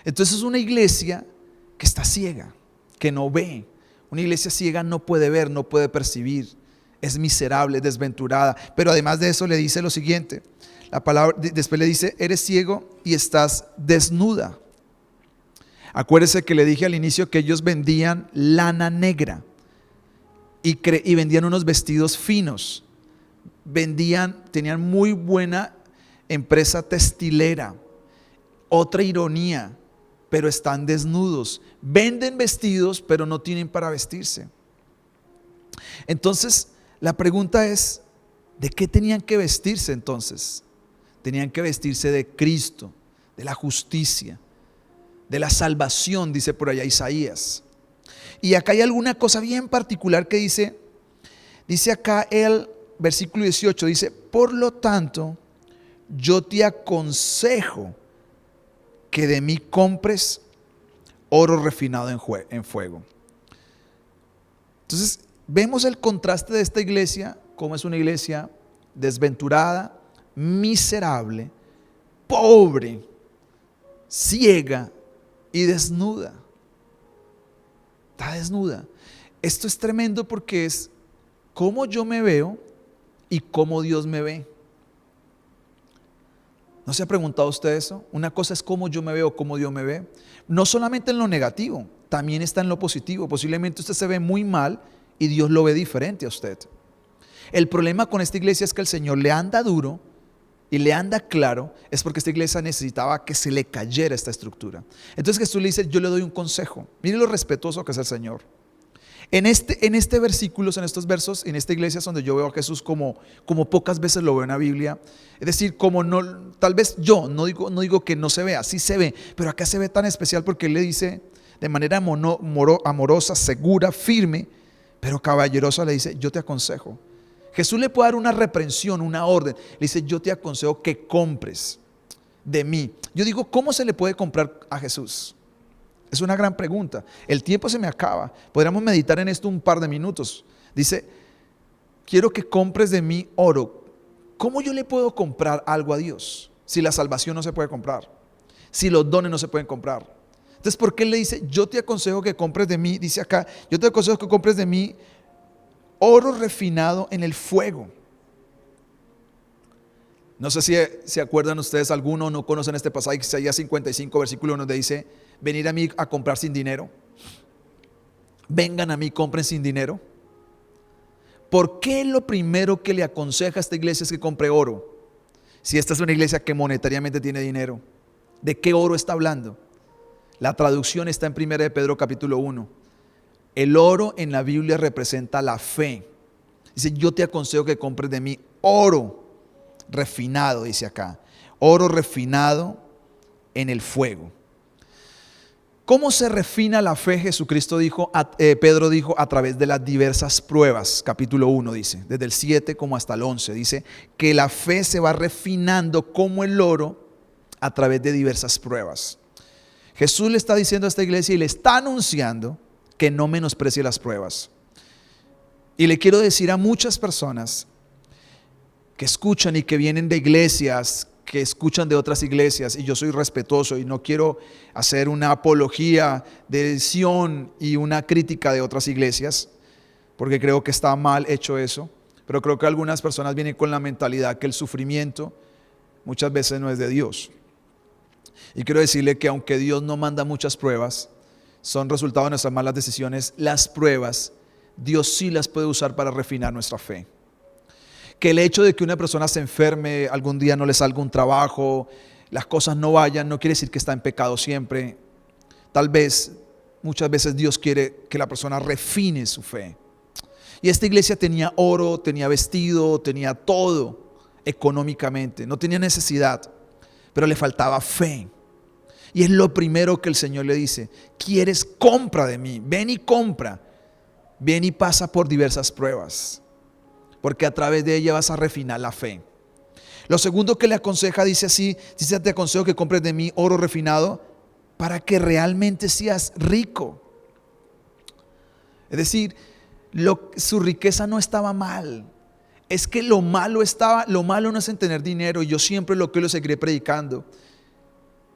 Entonces es una iglesia que está ciega, que no ve. Una iglesia ciega no puede ver, no puede percibir. Es miserable, es desventurada. Pero además de eso le dice lo siguiente. La palabra, después le dice, eres ciego y estás desnuda. Acuérdese que le dije al inicio que ellos vendían lana negra y vendían unos vestidos finos. Tenían muy buena empresa textilera. Otra ironía, pero están desnudos. Venden vestidos, pero no tienen para vestirse. Entonces, la pregunta es, ¿de qué tenían que vestirse entonces? Tenían que vestirse de Cristo, de la justicia, de la salvación, dice por allá Isaías. Y acá hay alguna cosa bien particular que dice acá el versículo 18, dice, por lo tanto, yo te aconsejo que de mí compres oro refinado en fuego. Entonces, vemos el contraste de esta iglesia, como es una iglesia desventurada, miserable, pobre, ciega y desnuda. Está desnuda. Esto es tremendo porque es cómo yo me veo y cómo Dios me ve. ¿No se ha preguntado usted eso? Una cosa es cómo yo me veo, cómo Dios me ve. No solamente en lo negativo, también está en lo positivo. Posiblemente usted se ve muy mal y Dios lo ve diferente a usted. El problema con esta iglesia es que el Señor le anda duro y le anda claro, es porque esta iglesia necesitaba que se le cayera esta estructura. Entonces Jesús le dice, yo le doy un consejo. Mire lo respetuoso que es el Señor. En este versículo, en estos versos, en esta iglesia es donde yo veo a Jesús como pocas veces lo veo en la Biblia. Es decir, como no, tal vez yo no digo que no se vea, sí se ve, pero acá se ve tan especial porque Él le dice de manera amorosa, segura, firme, pero caballerosa le dice, yo te aconsejo. Jesús le puede dar una reprensión, una orden. Le dice, yo te aconsejo que compres de mí. Yo digo, ¿cómo se le puede comprar a Jesús? Es una gran pregunta. El tiempo se me acaba. Podríamos meditar en esto un par de minutos. Dice, quiero que compres de mí oro. ¿Cómo yo le puedo comprar algo a Dios si la salvación no se puede comprar? Si los dones no se pueden comprar. Entonces, ¿por qué Él le dice, yo te aconsejo que compres de mí? Dice acá, yo te aconsejo que compres de mí oro refinado en el fuego. No sé si se acuerdan ustedes, alguno no conocen este pasaje, Isaías 55, versículo 1, donde dice, venid a mí a comprar sin dinero. Vengan a mí, compren sin dinero. ¿Por qué lo primero que le aconseja a esta iglesia es que compre oro? Si esta es una iglesia que monetariamente tiene dinero. ¿De qué oro está hablando? La traducción está en 1 de Pedro capítulo 1. El oro en la Biblia representa la fe. Dice, yo te aconsejo que compres de mí oro refinado, dice acá. Oro refinado en el fuego. ¿Cómo se refina la fe? Jesucristo dijo, Pedro dijo, a través de las diversas pruebas. Capítulo 1 dice, desde el 7 como hasta el 11. Dice que la fe se va refinando como el oro a través de diversas pruebas. Jesús le está diciendo a esta iglesia y le está anunciando que no menosprecie las pruebas. Y le quiero decir a muchas personas que escuchan y que vienen de iglesias, que escuchan de otras iglesias, y yo soy respetuoso y no quiero hacer una apología de Sion y una crítica de otras iglesias, porque creo que está mal hecho eso, pero creo que algunas personas vienen con la mentalidad que el sufrimiento muchas veces no es de Dios. Y quiero decirle que aunque Dios no manda muchas pruebas, son resultado de nuestras malas decisiones. Las pruebas, Dios sí las puede usar para refinar nuestra fe. Que el hecho de que una persona se enferme, algún día no le salga un trabajo, las cosas no vayan, no quiere decir que está en pecado siempre. Tal vez, muchas veces Dios quiere que la persona refine su fe. Y esta iglesia tenía oro, tenía vestido, tenía todo económicamente, no tenía necesidad, pero le faltaba fe. Y es lo primero que el Señor le dice, ¿quieres? Compra de mí, ven y compra, ven y pasa por diversas pruebas, porque a través de ella vas a refinar la fe. Lo segundo que le aconseja, dice así, dice, te aconsejo que compres de mí oro refinado para que realmente seas rico. Es decir, su riqueza no estaba mal. Es que lo malo no es en tener dinero, y yo siempre lo seguiré predicando.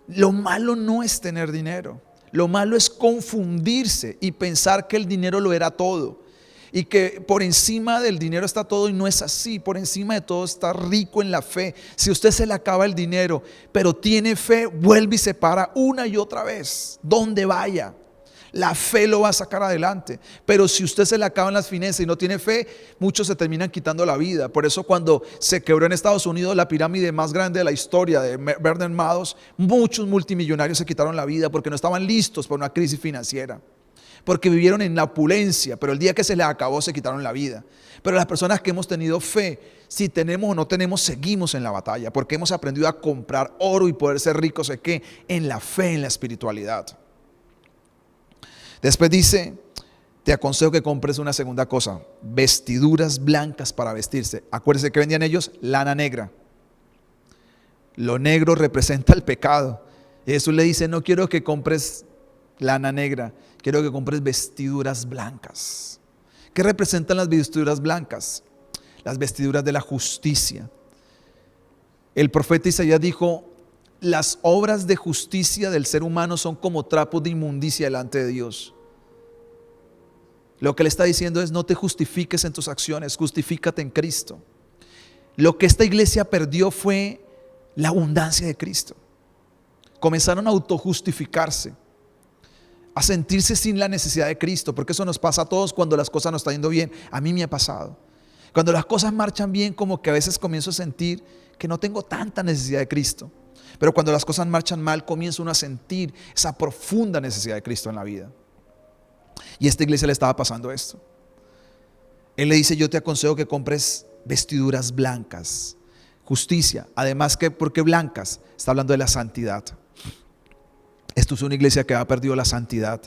Lo malo no es tener dinero. Lo malo es confundirse y pensar que el dinero lo era todo. Y que por encima del dinero está todo, y no es así. Por encima de todo está rico en la fe. Si usted se le acaba el dinero, pero tiene fe, vuelve y se para una y otra vez. Donde vaya, la fe lo va a sacar adelante. Pero si usted se le acaban las finanzas y no tiene fe, muchos se terminan quitando la vida. Por eso cuando se quebró en Estados Unidos la pirámide más grande de la historia de Bernard Madoff, muchos multimillonarios se quitaron la vida porque no estaban listos para una crisis financiera. Porque vivieron en la opulencia, pero el día que se les acabó se quitaron la vida. Pero las personas que hemos tenido fe, si tenemos o no tenemos, seguimos en la batalla, porque hemos aprendido a comprar oro y poder ser ricos ¿en qué? En la fe, en la espiritualidad. Después dice, te aconsejo que compres una segunda cosa, vestiduras blancas para vestirse. Acuérdense que vendían ellos lana negra. Lo negro representa el pecado. Y Jesús le dice, no quiero que compres lana negra, quiero que compres vestiduras blancas. ¿Qué representan las vestiduras blancas? Las vestiduras de la justicia. El profeta Isaías dijo, las obras de justicia del ser humano son como trapos de inmundicia delante de Dios. Lo que le está diciendo es, no te justifiques en tus acciones, justifícate en Cristo. Lo que esta iglesia perdió fue la abundancia de Cristo. Comenzaron a autojustificarse, a sentirse sin la necesidad de Cristo, porque eso nos pasa a todos cuando las cosas nos están yendo bien. A mí me ha pasado. Cuando las cosas marchan bien, como que a veces comienzo a sentir que no tengo tanta necesidad de Cristo. Pero cuando las cosas marchan mal, comienza uno a sentir esa profunda necesidad de Cristo en la vida. Y a esta iglesia le estaba pasando esto. Él le dice: yo te aconsejo que compres vestiduras blancas, justicia. Además, ¿por qué blancas? Está hablando de la santidad. Esto es una iglesia que ha perdido la santidad,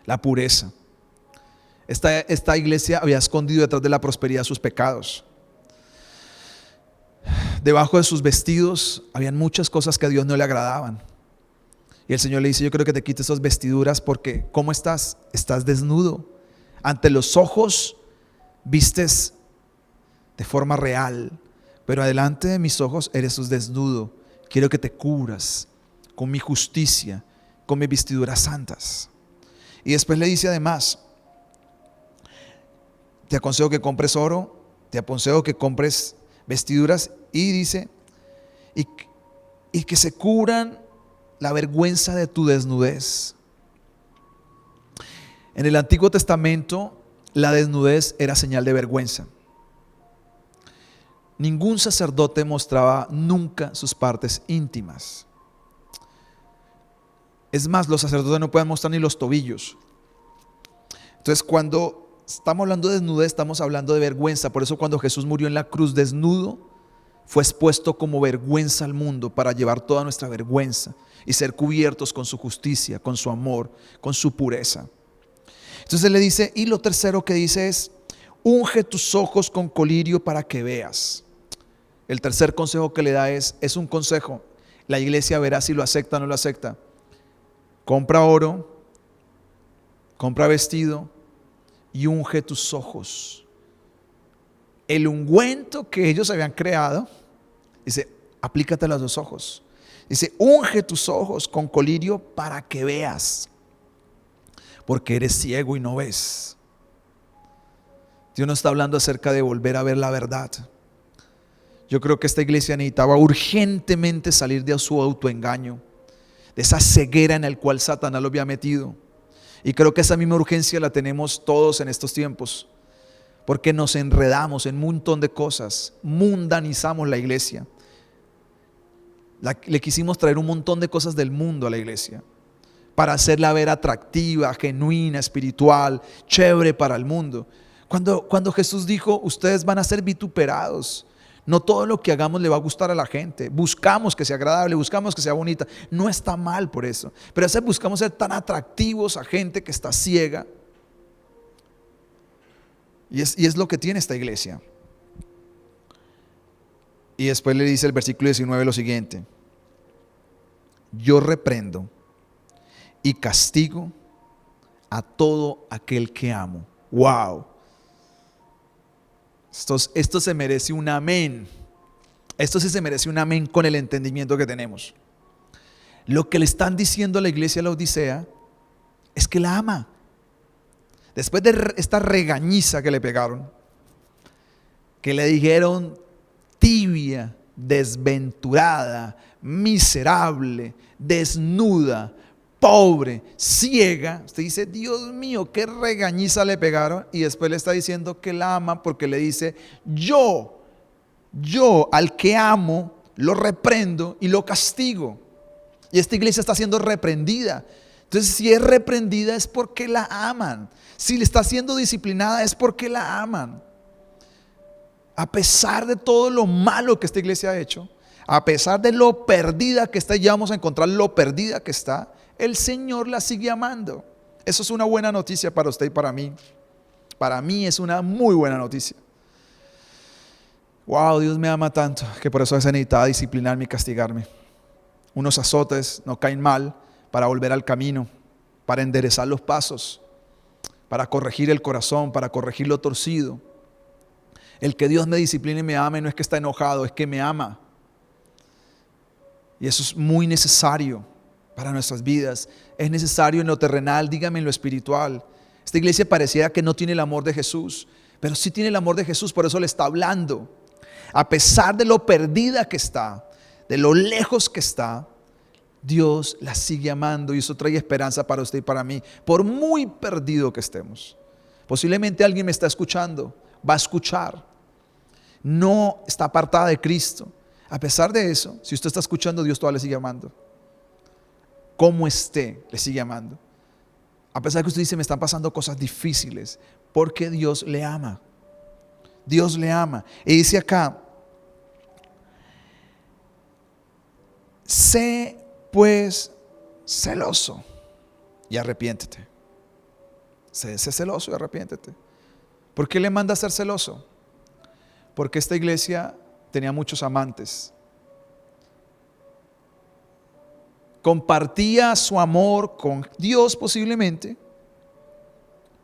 la pureza. Esta iglesia había escondido detrás de la prosperidad sus pecados. Debajo de sus vestidos habían muchas cosas que a Dios no le agradaban. Y el Señor le dice: yo creo que te quites esas vestiduras, porque ¿cómo estás? Estás desnudo. Ante los ojos vistes de forma real, pero delante de mis ojos eres desnudo. Quiero que te cubras con mi justicia, con mis vestiduras santas. Y después le dice además: te aconsejo que compres oro, te aconsejo que compres vestiduras, y dice, y que se cubran la vergüenza de tu desnudez. En el Antiguo Testamento, la desnudez era señal de vergüenza. Ningún sacerdote mostraba nunca sus partes íntimas. Es más, los sacerdotes no pueden mostrar ni los tobillos. Entonces, cuando estamos hablando de desnudez, estamos hablando de vergüenza. Por eso cuando Jesús murió en la cruz desnudo, fue expuesto como vergüenza al mundo, para llevar toda nuestra vergüenza y ser cubiertos con su justicia, con su amor, con su pureza. Entonces él le dice, y lo tercero que dice es: unge tus ojos con colirio para que veas. El tercer consejo que le da es un consejo. La iglesia verá si lo acepta o no lo acepta. Compra oro, compra vestido y unge tus ojos. El ungüento que ellos habían creado, dice, aplícatelo a los ojos. Dice, unge tus ojos con colirio para que veas, porque eres ciego y no ves. Dios nos está hablando acerca de volver a ver la verdad. Yo creo que esta iglesia necesitaba urgentemente salir de su autoengaño, de esa ceguera en la cual Satanás lo había metido. Y creo que esa misma urgencia la tenemos todos en estos tiempos, porque nos enredamos en un montón de cosas, mundanizamos la iglesia. Le quisimos traer un montón de cosas del mundo a la iglesia, para hacerla ver atractiva, genuina, espiritual, chévere para el mundo. Cuando Jesús dijo, ustedes van a ser vituperados, no todo lo que hagamos le va a gustar a la gente. Buscamos que sea agradable, buscamos que sea bonita. No está mal por eso, pero a veces buscamos ser tan atractivos a gente que está ciega. Y es lo que tiene esta iglesia. Y después le dice el versículo 19 lo siguiente: yo reprendo y castigo a todo aquel que amo. Wow. Esto se merece un amén. Esto sí se merece un amén con el entendimiento que tenemos. Lo que le están diciendo a la iglesia de la Odisea es que la ama. Después de esta regañiza que le pegaron, que le dijeron tibia, desventurada, miserable, desnuda, pobre, ciega, usted dice, Dios mío, qué regañiza le pegaron. Y después le está diciendo que la ama, porque le dice, yo al que amo lo reprendo y lo castigo. Y esta iglesia está siendo reprendida. Entonces, si es reprendida es porque la aman. Si le está siendo disciplinada es porque la aman. A pesar de todo lo malo que esta iglesia ha hecho, a pesar de lo perdida que está, ya vamos a encontrar lo perdida que está, el Señor la sigue amando. Eso es una buena noticia para usted y para mí. Para mí es una muy buena noticia. Wow, Dios me ama tanto que por eso a veces necesitaba disciplinarme y castigarme. Unos azotes no caen mal para volver al camino, para enderezar los pasos, para corregir el corazón, para corregir lo torcido. El que Dios me discipline y me ame no es que está enojado, es que me ama. Y eso es muy necesario para nuestras vidas. Es necesario en lo terrenal, dígame en lo espiritual. Esta iglesia pareciera que no tiene el amor de Jesús, pero sí tiene el amor de Jesús, por eso le está hablando. A pesar de lo perdida que está, de lo lejos que está, Dios la sigue amando y eso trae esperanza para usted y para mí, por muy perdido que estemos. Posiblemente alguien me está escuchando, va a escuchar, no está apartada de Cristo. A pesar de eso, si usted está escuchando, Dios todavía le sigue amando. Como esté, le sigue amando. A pesar de que usted dice, me están pasando cosas difíciles, porque Dios le ama. Dios le ama. Y dice acá, sé pues celoso y arrepiéntete. Sé celoso y arrepiéntete. ¿Por qué le manda a ser celoso? Porque esta iglesia tenía muchos amantes. Compartía su amor con Dios posiblemente,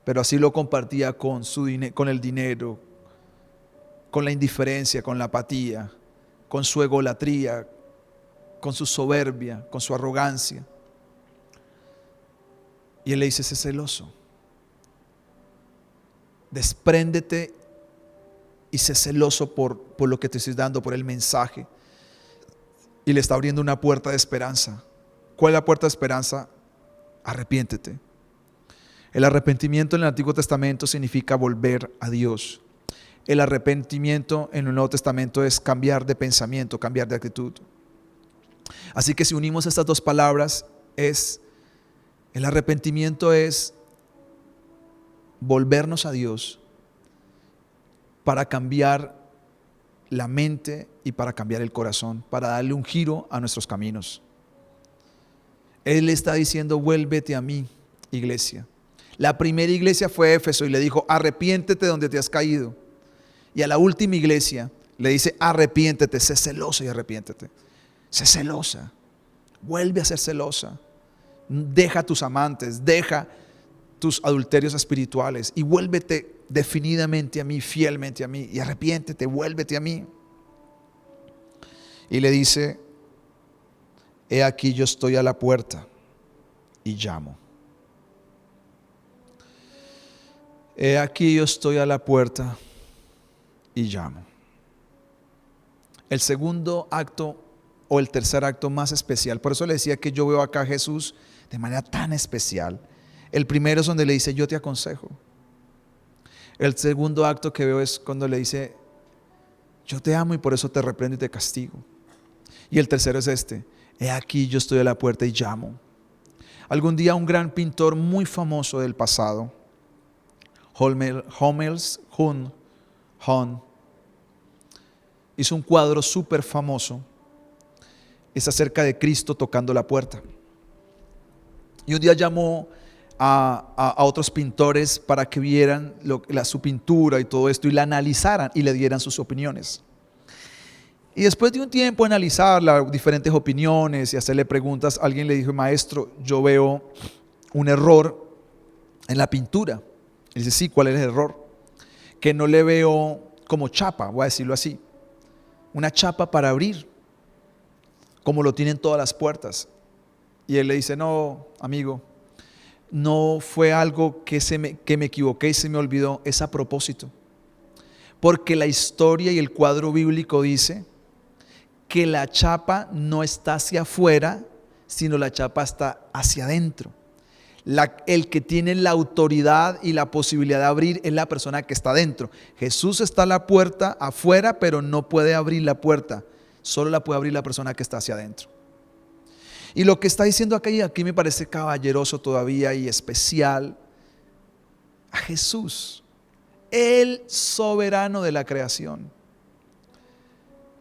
pero así lo compartía con el dinero, con la indiferencia, con la apatía, con su egolatría, con su soberbia, con su arrogancia. Y él le dice, sé celoso. Despréndete y sé celoso por lo que te estoy dando, por el mensaje. Y le está abriendo una puerta de esperanza. ¿Cuál es la puerta de esperanza? Arrepiéntete. El arrepentimiento en el Antiguo Testamento significa volver a Dios. El arrepentimiento en el Nuevo Testamento es cambiar de pensamiento, cambiar de actitud. Así que si unimos estas dos palabras, el arrepentimiento es volvernos a Dios para cambiar la mente y para cambiar el corazón, para darle un giro a nuestros caminos. Él está diciendo, vuélvete a mí, iglesia. La primera iglesia fue Éfeso y le dijo, arrepiéntete donde te has caído. Y a la última iglesia le dice, arrepiéntete, sé celoso y arrepiéntete. Sé celosa, vuelve a ser celosa. Deja tus amantes, deja tus adulterios espirituales y vuélvete definidamente a mí, fielmente a mí, y arrepiéntete, vuélvete a mí. Y le dice, he aquí yo estoy a la puerta y llamo. He aquí yo estoy a la puerta y llamo. El segundo acto o el tercer acto más especial, por eso le decía que yo veo acá a Jesús de manera tan especial. El primero es donde le dice, yo te aconsejo. El segundo acto que veo es cuando le dice, yo te amo y por eso te reprendo y te castigo. Y el tercero es este, he aquí yo estoy a la puerta y llamo. Algún día un gran pintor muy famoso del pasado, Hummels Hahn, hizo un cuadro súper famoso. Es acerca de Cristo tocando la puerta. Y un día llamó a otros pintores para que vieran su pintura y todo esto y la analizaran y le dieran sus opiniones. Y después de un tiempo analizar las diferentes opiniones y hacerle preguntas, alguien le dijo, maestro, yo veo un error en la pintura. Y dice, sí, ¿cuál es el error? Que no le veo como chapa, voy a decirlo así, una chapa para abrir, como lo tienen todas las puertas. Y él le dice, no, amigo, no fue algo que me equivoqué y se me olvidó, es a propósito. Porque la historia y el cuadro bíblico dice que la chapa no está hacia afuera, sino la chapa está hacia adentro. El que tiene la autoridad y la posibilidad de abrir es la persona que está adentro. Jesús está a la puerta afuera, pero no puede abrir la puerta. Solo la puede abrir la persona que está hacia adentro. Y lo que está diciendo aquí me parece caballeroso todavía y especial. A Jesús, el soberano de la creación,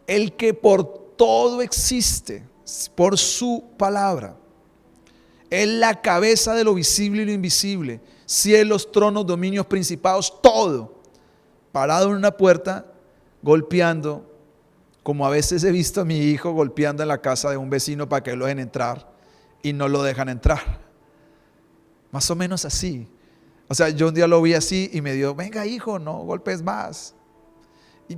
el que por todo existe, por su palabra. Es la cabeza de lo visible y lo invisible, cielos, tronos, dominios, principados, todo, parado en una puerta, golpeando, como a veces he visto a mi hijo golpeando en la casa de un vecino para que lo dejen entrar y no lo dejan entrar. Más o menos así. O sea, yo un día lo vi así y me dio, venga hijo, no golpes más. Y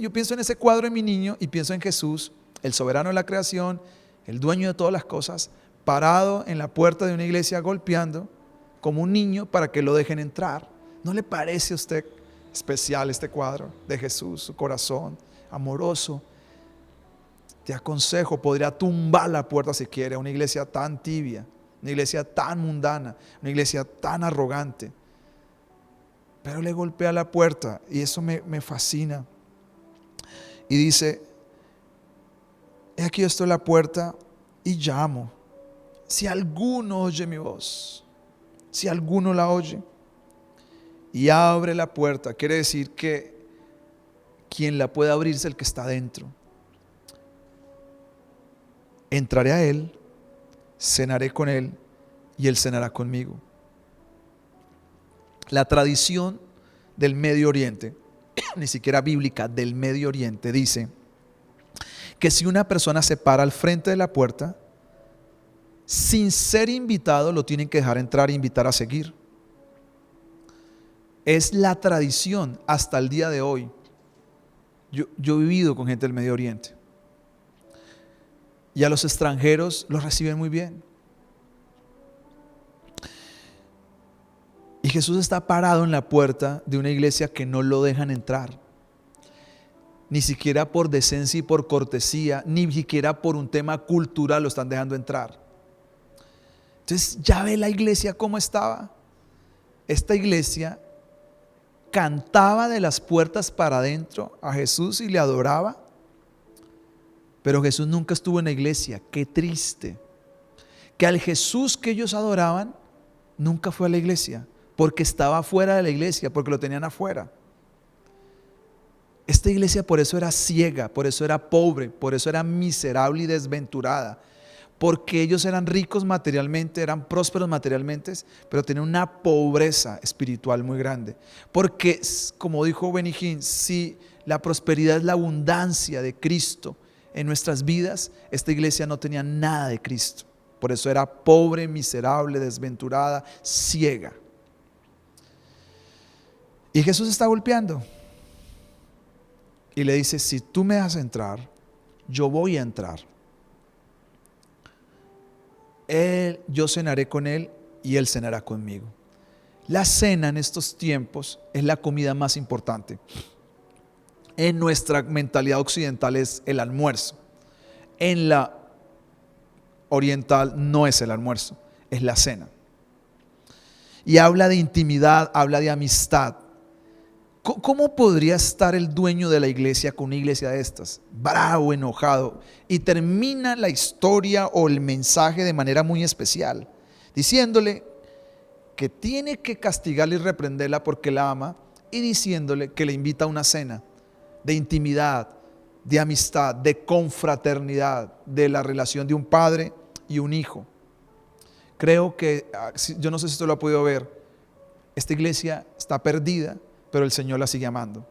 yo pienso en ese cuadro de mi niño y pienso en Jesús, el soberano de la creación, el dueño de todas las cosas, parado en la puerta de una iglesia golpeando como un niño para que lo dejen entrar. ¿No le parece a usted especial este cuadro de Jesús, su corazón amoroso? te aconsejo, podría tumbar la puerta si quiere, una iglesia tan tibia, una iglesia tan mundana, una iglesia tan arrogante. Pero le golpea la puerta y eso me fascina. Y dice, he aquí yo estoy en la puerta y llamo. Si alguno oye mi voz, si alguno la oye y abre la puerta, quiere decir que quien la puede abrir es el que está dentro. Entraré a él, cenaré con él y él cenará conmigo. La tradición del Medio Oriente, ni siquiera bíblica, del Medio Oriente, dice que si una persona se para al frente de la puerta, sin ser invitado, lo tienen que dejar entrar e invitar a seguir. Es la tradición hasta el día de hoy. Yo he vivido con gente del Medio Oriente. Y a los extranjeros los reciben muy bien. Y Jesús está parado en la puerta de una iglesia que no lo dejan entrar. Ni siquiera por decencia y por cortesía, ni siquiera por un tema cultural lo están dejando entrar. Entonces ya ve la iglesia cómo estaba. Esta iglesia cantaba de las puertas para adentro a Jesús y le adoraba. Pero Jesús nunca estuvo en la iglesia. Qué triste. Que al Jesús que ellos adoraban nunca fue a la iglesia. Porque estaba fuera de la iglesia, porque lo tenían afuera. Esta iglesia por eso era ciega, por eso era pobre, por eso era miserable y desventurada. Porque ellos eran ricos materialmente, eran prósperos materialmente, pero tenían una pobreza espiritual muy grande. Porque, como dijo Benny Hinn, si la prosperidad es la abundancia de Cristo en nuestras vidas, esta iglesia no tenía nada de Cristo. Por eso era pobre, miserable, desventurada, ciega. Y Jesús está golpeando. Y le dice, si tú me dejas entrar, yo voy a entrar. Yo cenaré con él y él cenará conmigo. La cena en estos tiempos es la comida más importante. En nuestra mentalidad occidental es el almuerzo. En la oriental no es el almuerzo, es la cena. Y habla de intimidad, habla de amistad. ¿Cómo podría estar el dueño de la iglesia con una iglesia de estas? Bravo, enojado. Y termina la historia o el mensaje de manera muy especial, diciéndole que tiene que castigarla y reprenderla porque la ama, y diciéndole que le invita a una cena de intimidad, de amistad, de confraternidad, de la relación de un padre y un hijo. Creo que, yo no sé si usted lo ha podido ver, esta iglesia está perdida, pero el Señor la sigue amando.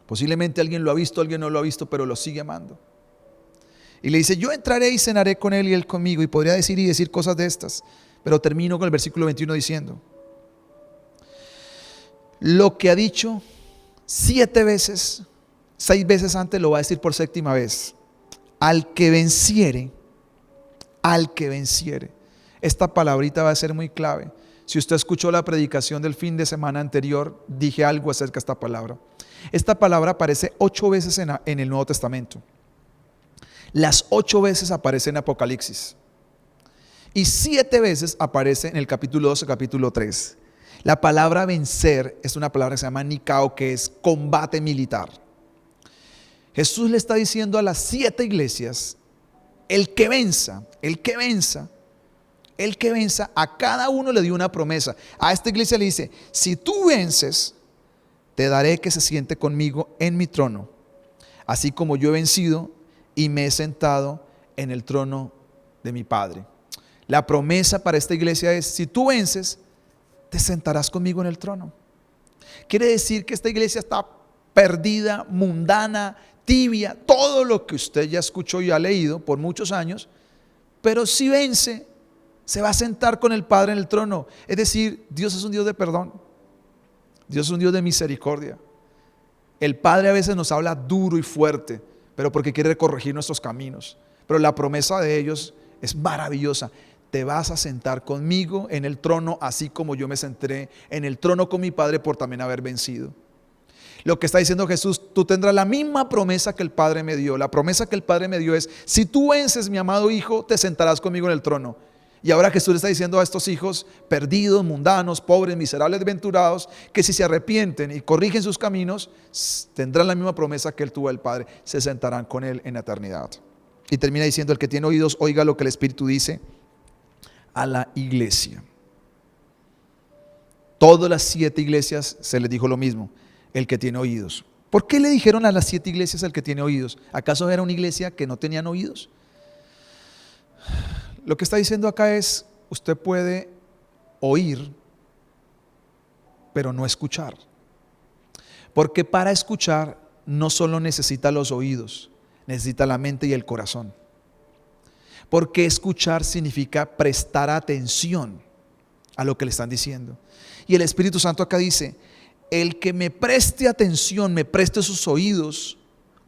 Posiblemente alguien lo ha visto, alguien no lo ha visto, pero lo sigue amando. Y le dice, yo entraré y cenaré con él y él conmigo. Y podría decir cosas de estas, pero termino con el versículo 21 diciendo, lo que ha dicho 7 veces, 6 veces antes lo va a decir por 7ª vez. Al que venciere. Esta palabrita va a ser muy clave. Si usted escuchó la predicación del fin de semana anterior, dije algo acerca de esta palabra. Esta palabra aparece 8 veces en el Nuevo Testamento. Las 8 veces aparece en Apocalipsis. Y 7 veces aparece en el capítulo 12, capítulo 3. La palabra vencer es una palabra que se llama nikao, que es combate militar. Jesús le está diciendo a las 7 iglesias, el que venza, a cada uno le dio una promesa. A esta iglesia le dice, si tú vences, te daré que se siente conmigo en mi trono, así como yo he vencido y me he sentado en el trono de mi Padre. La promesa para esta iglesia es, si tú vences, te sentarás conmigo en el trono. Quiere decir que esta iglesia está perdida, mundana, tibia, todo lo que usted ya escuchó y ha leído por muchos años, pero si vence, se va a sentar con el Padre en el trono. Es decir, Dios es un Dios de perdón. Dios es un Dios de misericordia. El Padre a veces nos habla duro y fuerte, pero porque quiere corregir nuestros caminos. Pero la promesa de ellos es maravillosa. Te vas a sentar conmigo en el trono, así como yo me senté en el trono con mi Padre por también haber vencido. Lo que está diciendo Jesús, tú tendrás la misma promesa que el Padre me dio. La promesa que el Padre me dio es, si tú vences, mi amado hijo, te sentarás conmigo en el trono. Y ahora Jesús le está diciendo a estos hijos perdidos, mundanos, pobres, miserables, desventurados, que si se arrepienten y corrigen sus caminos, tendrán la misma promesa que él tuvo del Padre, se sentarán con él en la eternidad. Y termina diciendo, el que tiene oídos, oiga lo que el Espíritu dice a la iglesia. Todas las 7 iglesias se les dijo lo mismo, el que tiene oídos. ¿Por qué le dijeron a las 7 iglesias el que tiene oídos? ¿Acaso era una iglesia que no tenían oídos? Lo que está diciendo acá es, usted puede oír, pero no escuchar. Porque para escuchar no solo necesita los oídos, necesita la mente y el corazón. Porque escuchar significa prestar atención a lo que le están diciendo. Y el Espíritu Santo acá dice, el que me preste atención, me preste sus oídos,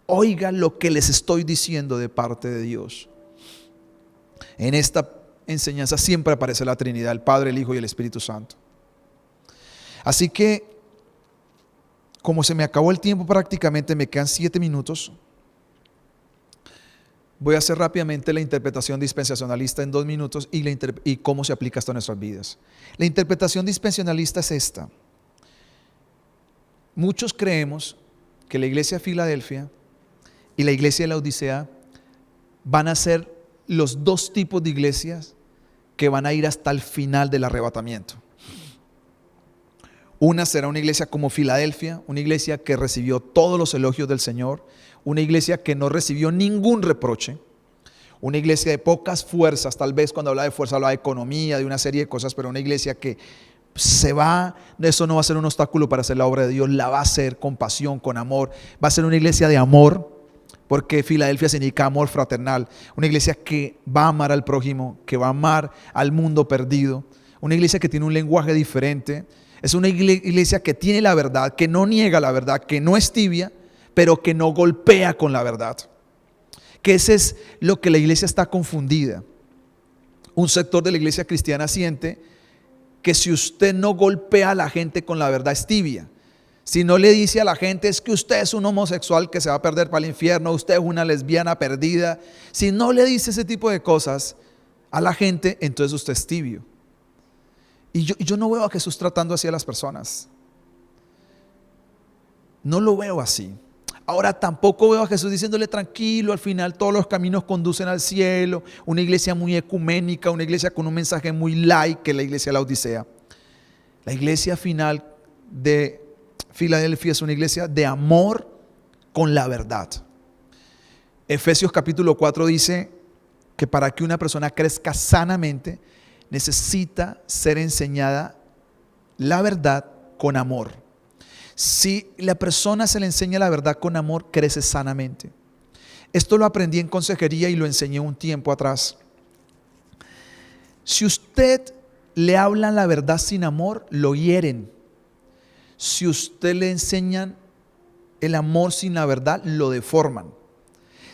oiga lo que les estoy diciendo de parte de Dios. En esta enseñanza siempre aparece la Trinidad, el Padre, el Hijo y el Espíritu Santo. Así que, como se me acabó el tiempo prácticamente, me quedan 7 minutos. Voy a hacer rápidamente la interpretación dispensacionalista en 2 minutos y cómo se aplica esto a nuestras vidas. La interpretación dispensacionalista es esta. Muchos creemos que la iglesia de Filadelfia y la iglesia de la Odisea van a ser los 2 tipos de iglesias que van a ir hasta el final del arrebatamiento. Una será una iglesia como Filadelfia, una iglesia que recibió todos los elogios del Señor, una iglesia que no recibió ningún reproche, una iglesia de pocas fuerzas, tal vez cuando habla de fuerza habla de economía, de una serie de cosas, pero una iglesia que eso no va a ser un obstáculo para hacer la obra de Dios, la va a hacer con pasión, con amor, va a ser una iglesia de amor, porque Filadelfia significa amor fraternal, una iglesia que va a amar al prójimo, que va a amar al mundo perdido, una iglesia que tiene un lenguaje diferente, es una iglesia que tiene la verdad, que no niega la verdad, que no es tibia, pero que no golpea con la verdad. Que ese es lo que la iglesia está confundida. Un sector de la iglesia cristiana siente que si usted no golpea a la gente con la verdad es tibia. Si no le dice a la gente es que usted es un homosexual que se va a perder para el infierno, usted es una lesbiana perdida, si no le dice ese tipo de cosas a la gente, entonces usted es tibio. Y yo no veo a Jesús tratando así a las personas. No lo veo así. Ahora tampoco veo a Jesús diciéndole tranquilo, al final todos los caminos conducen al cielo, una iglesia muy ecuménica, una iglesia con un mensaje muy light, que es la iglesia de la Odisea. La iglesia final de Filadelfia es una iglesia de amor con la verdad. Efesios capítulo 4 dice que para que una persona crezca sanamente necesita ser enseñada la verdad con amor. Si la persona se le enseña la verdad con amor, crece sanamente. Esto lo aprendí en consejería y lo enseñé un tiempo atrás. Si usted le hablan la verdad sin amor, lo hieren. Si usted le enseñan el amor sin la verdad, lo deforman.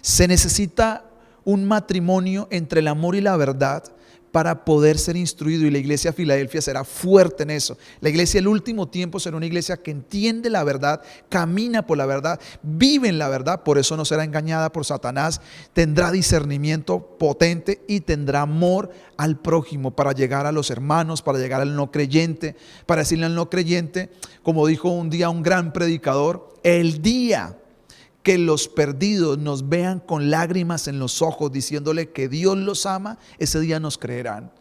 Se necesita un matrimonio entre el amor y la verdad para poder ser instruido, y la iglesia de Filadelfia será fuerte en eso. La iglesia del último tiempo será una iglesia que entiende la verdad, camina por la verdad, vive en la verdad, por eso no será engañada por Satanás, tendrá discernimiento potente y tendrá amor al prójimo para llegar a los hermanos, para llegar al no creyente, para decirle al no creyente, como dijo un día un gran predicador, el día que los perdidos nos vean con lágrimas en los ojos diciéndole que Dios los ama, ese día nos creerán.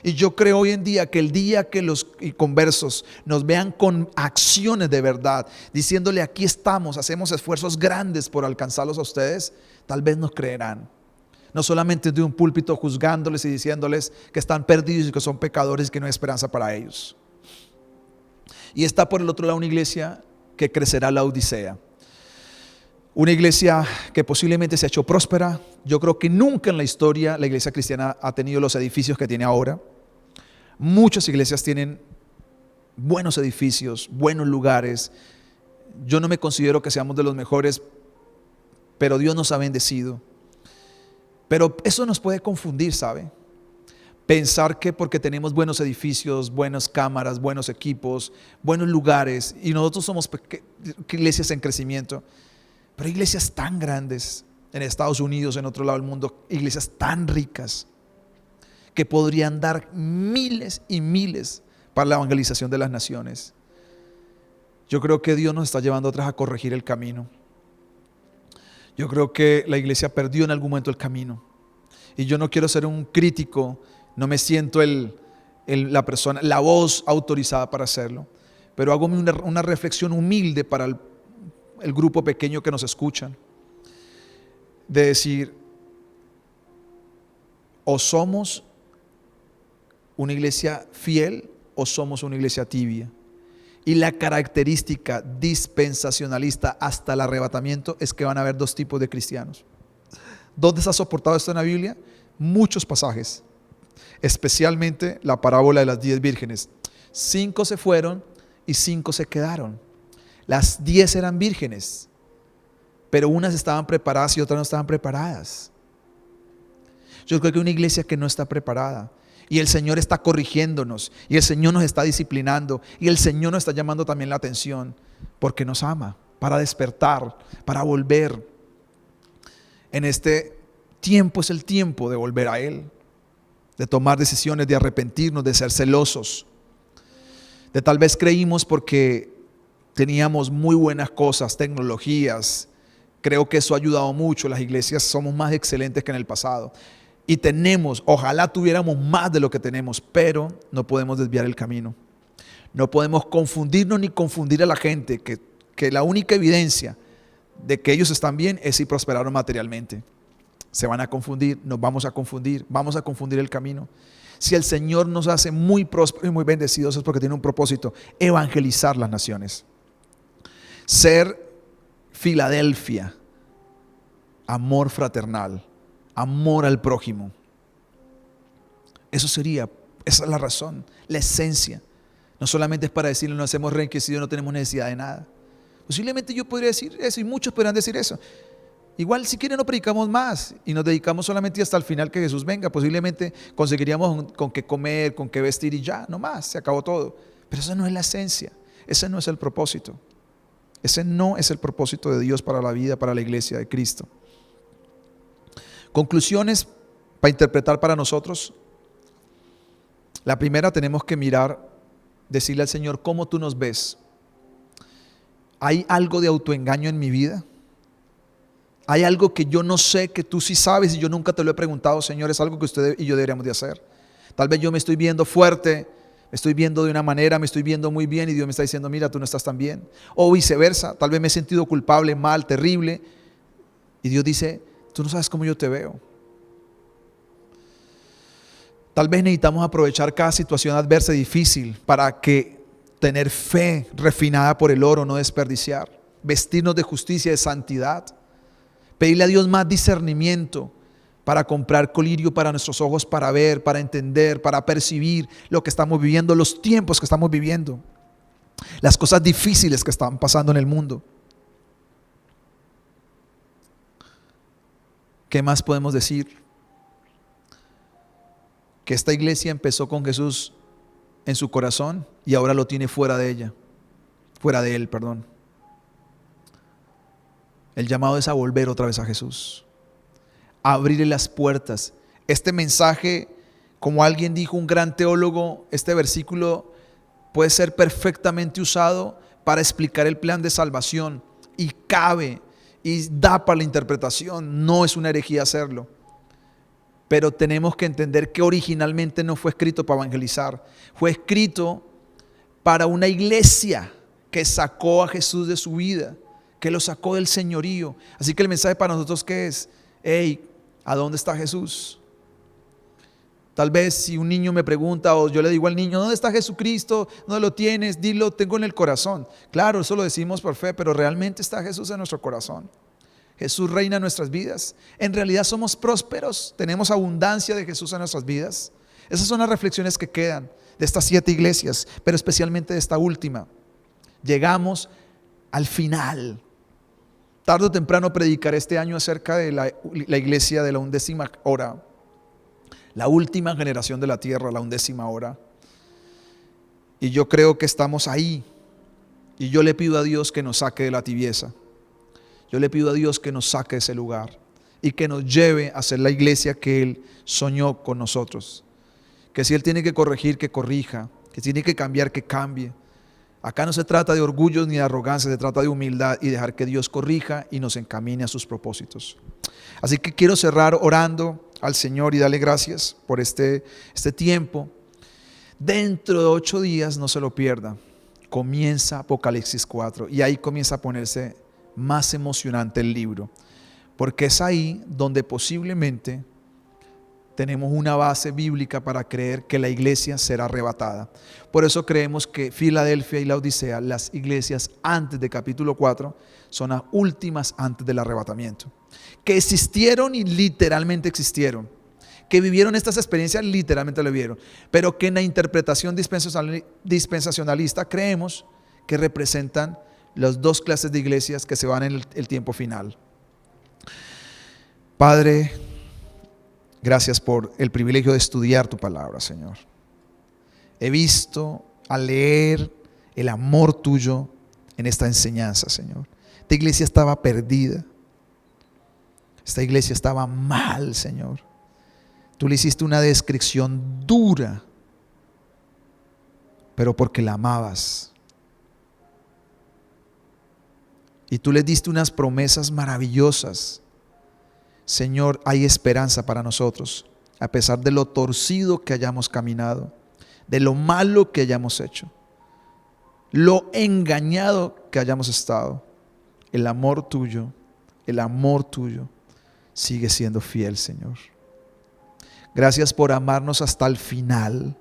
Y yo creo hoy en día que el día que los conversos nos vean con acciones de verdad, diciéndole aquí estamos, hacemos esfuerzos grandes por alcanzarlos a ustedes, tal vez nos creerán. No solamente de un púlpito juzgándoles y diciéndoles que están perdidos y que son pecadores y que no hay esperanza para ellos. Y está por el otro lado una iglesia que crecerá la Odisea. Una iglesia que posiblemente se ha hecho próspera. Yo creo que nunca en la historia la iglesia cristiana ha tenido los edificios que tiene ahora. Muchas iglesias tienen buenos edificios, buenos lugares. Yo no me considero que seamos de los mejores, pero Dios nos ha bendecido. Pero eso nos puede confundir, ¿sabe? Pensar que porque tenemos buenos edificios, buenas cámaras, buenos equipos, buenos lugares, y nosotros somos iglesias en crecimiento, pero iglesias tan grandes en Estados Unidos, en otro lado del mundo, iglesias tan ricas que podrían dar miles y miles para la evangelización de las naciones. Yo creo que Dios nos está llevando atrás a corregir el camino. Yo creo que la iglesia perdió en algún momento el camino. Y yo no quiero ser un crítico, no me siento la persona, la voz autorizada para hacerlo. Pero hago una reflexión humilde para el grupo pequeño que nos escuchan. De decir, o somos una iglesia fiel o somos una iglesia tibia. Y la característica dispensacionalista hasta el arrebatamiento es que van a haber dos tipos de cristianos. ¿Dónde está soportado esto en la Biblia? Muchos pasajes, especialmente la parábola de las 10 vírgenes. 5 se fueron y 5 se quedaron. Las 10 eran vírgenes, pero unas estaban preparadas y otras no estaban preparadas. Yo creo que una iglesia que no está preparada, y el Señor está corrigiéndonos, y el Señor nos está disciplinando, y el Señor nos está llamando también la atención, porque nos ama, para despertar, para volver. En este tiempo es el tiempo de volver a Él, de tomar decisiones, de arrepentirnos, de ser celosos. De tal vez creímos porque teníamos muy buenas cosas, tecnologías. Creo que eso ha ayudado mucho. Las iglesias somos más excelentes que en el pasado. Y tenemos, ojalá tuviéramos más de lo que tenemos, pero no podemos desviar el camino. No podemos confundirnos ni confundir a la gente, que la única evidencia de que ellos están bien es si prosperaron materialmente. Se van a confundir, nos vamos a confundir el camino. Si el Señor nos hace muy prósperos y muy bendecidos es porque tiene un propósito: evangelizar las naciones. Ser Filadelfia, amor fraternal, amor al prójimo. Esa es la razón, la esencia. No solamente es para decirle nos hacemos enriquecidos, no tenemos necesidad de nada. Posiblemente yo podría decir eso y muchos podrán decir eso. Igual si quieren no predicamos más y nos dedicamos solamente hasta el final que Jesús venga. Posiblemente conseguiríamos con qué comer, con qué vestir y ya, no más, se acabó todo. Pero esa no es la esencia, ese no es el propósito. Ese no es el propósito de Dios para la vida, para la iglesia de Cristo. Conclusiones para interpretar para nosotros. La primera, tenemos que mirar, decirle al Señor: ¿cómo tú nos ves? ¿Hay algo de autoengaño en mi vida? ¿Hay algo que yo no sé, que tú sí sabes y yo nunca te lo he preguntado? Señor, es algo que usted y yo deberíamos de hacer. Tal vez yo me estoy viendo fuerte, me estoy viendo de una manera, me estoy viendo muy bien y Dios me está diciendo: mira, tú no estás tan bien. O viceversa, tal vez me he sentido culpable, mal, terrible, y Dios dice: tú no sabes cómo yo te veo. Tal vez necesitamos aprovechar cada situación adversa y difícil para que tener fe refinada por el oro, no desperdiciar, vestirnos de justicia, de santidad, pedirle a Dios más discernimiento para comprar colirio para nuestros ojos, para ver, para entender, para percibir lo que estamos viviendo, los tiempos que estamos viviendo, las cosas difíciles que están pasando en el mundo. ¿Qué más podemos decir? Que esta iglesia empezó con Jesús en su corazón y ahora lo tiene fuera de él. El llamado es a volver otra vez a Jesús, a abrirle las puertas. Este mensaje, como alguien dijo, un gran teólogo, este versículo puede ser perfectamente usado para explicar el plan de salvación y cabe y da para la interpretación. No es una herejía hacerlo. Pero tenemos que entender que originalmente no fue escrito para evangelizar. Fue escrito para una iglesia que sacó a Jesús de su vida, que lo sacó del señorío. Así que el mensaje para nosotros, ¿qué es? Hey, ¿a dónde está Jesús? Tal vez si un niño me pregunta o yo le digo al niño: ¿dónde está Jesucristo? ¿Dónde lo tienes? Dilo, tengo en el corazón. Claro, eso lo decimos por fe, pero realmente está Jesús en nuestro corazón. Jesús reina en nuestras vidas. En realidad somos prósperos, tenemos abundancia de Jesús en nuestras vidas. Esas son las reflexiones que quedan de estas 7 iglesias, pero especialmente de esta última. Llegamos al final. Tarde o temprano predicaré este año acerca de la iglesia de la 11ª hora. la última generación de la tierra, la 11ª hora. Y yo creo que estamos ahí. Y yo le pido a Dios que nos saque de la tibieza. Yo le pido a Dios que nos saque de ese lugar y que nos lleve a ser la iglesia que Él soñó con nosotros. Que si Él tiene que corregir, que corrija. Que tiene que cambiar, que cambie. Acá no se trata de orgullo ni de arrogancia, se trata de humildad y dejar que Dios corrija y nos encamine a sus propósitos. Así que quiero cerrar orando al Señor y darle gracias por este tiempo. Dentro de 8 días, no se lo pierda, comienza Apocalipsis 4 y ahí comienza a ponerse más emocionante el libro, porque es ahí donde posiblemente tenemos una base bíblica para creer que la iglesia será arrebatada. Por eso creemos que Filadelfia y la Odisea, las iglesias antes de capítulo 4, son las últimas antes del arrebatamiento. Que existieron y literalmente existieron. Que vivieron estas experiencias, literalmente lo vivieron. Pero que en la interpretación dispensacionalista creemos que representan las 2 clases de iglesias que se van en el tiempo final. Padre, gracias por el privilegio de estudiar tu palabra, Señor. He visto al leer el amor tuyo en esta enseñanza, Señor. Esta iglesia estaba perdida. Esta iglesia estaba mal, Señor. Tú le hiciste una descripción dura, pero porque la amabas. Y tú les diste unas promesas maravillosas. Señor, hay esperanza para nosotros, a pesar de lo torcido que hayamos caminado, de lo malo que hayamos hecho, lo engañado que hayamos estado. El amor tuyo sigue siendo fiel, Señor. Gracias por amarnos hasta el final,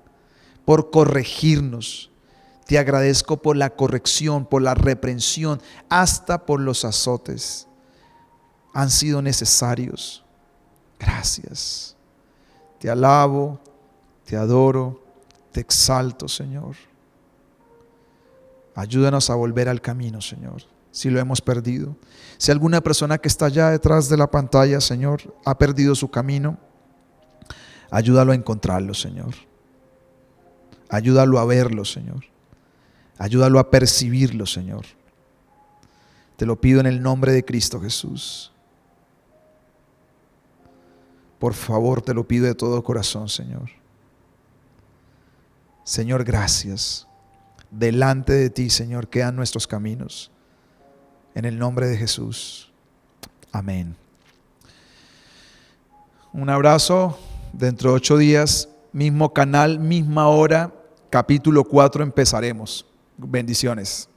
por corregirnos. Te agradezco por la corrección, por la reprensión, hasta por los azotes. Han sido necesarios. Gracias. Te alabo, te adoro, te exalto, Señor. Ayúdanos a volver al camino, Señor, si lo hemos perdido. Si alguna persona que está allá detrás de la pantalla, Señor, ha perdido su camino, ayúdalo a encontrarlo, Señor. Ayúdalo a verlo, Señor. Ayúdalo a percibirlo, Señor. Te lo pido en el nombre de Cristo Jesús. Por favor, te lo pido de todo corazón, Señor. Señor, gracias. Delante de ti, Señor, quedan nuestros caminos. En el nombre de Jesús. Amén. Un abrazo. Dentro de 8 días, mismo canal, misma hora, capítulo 4 empezaremos. Bendiciones.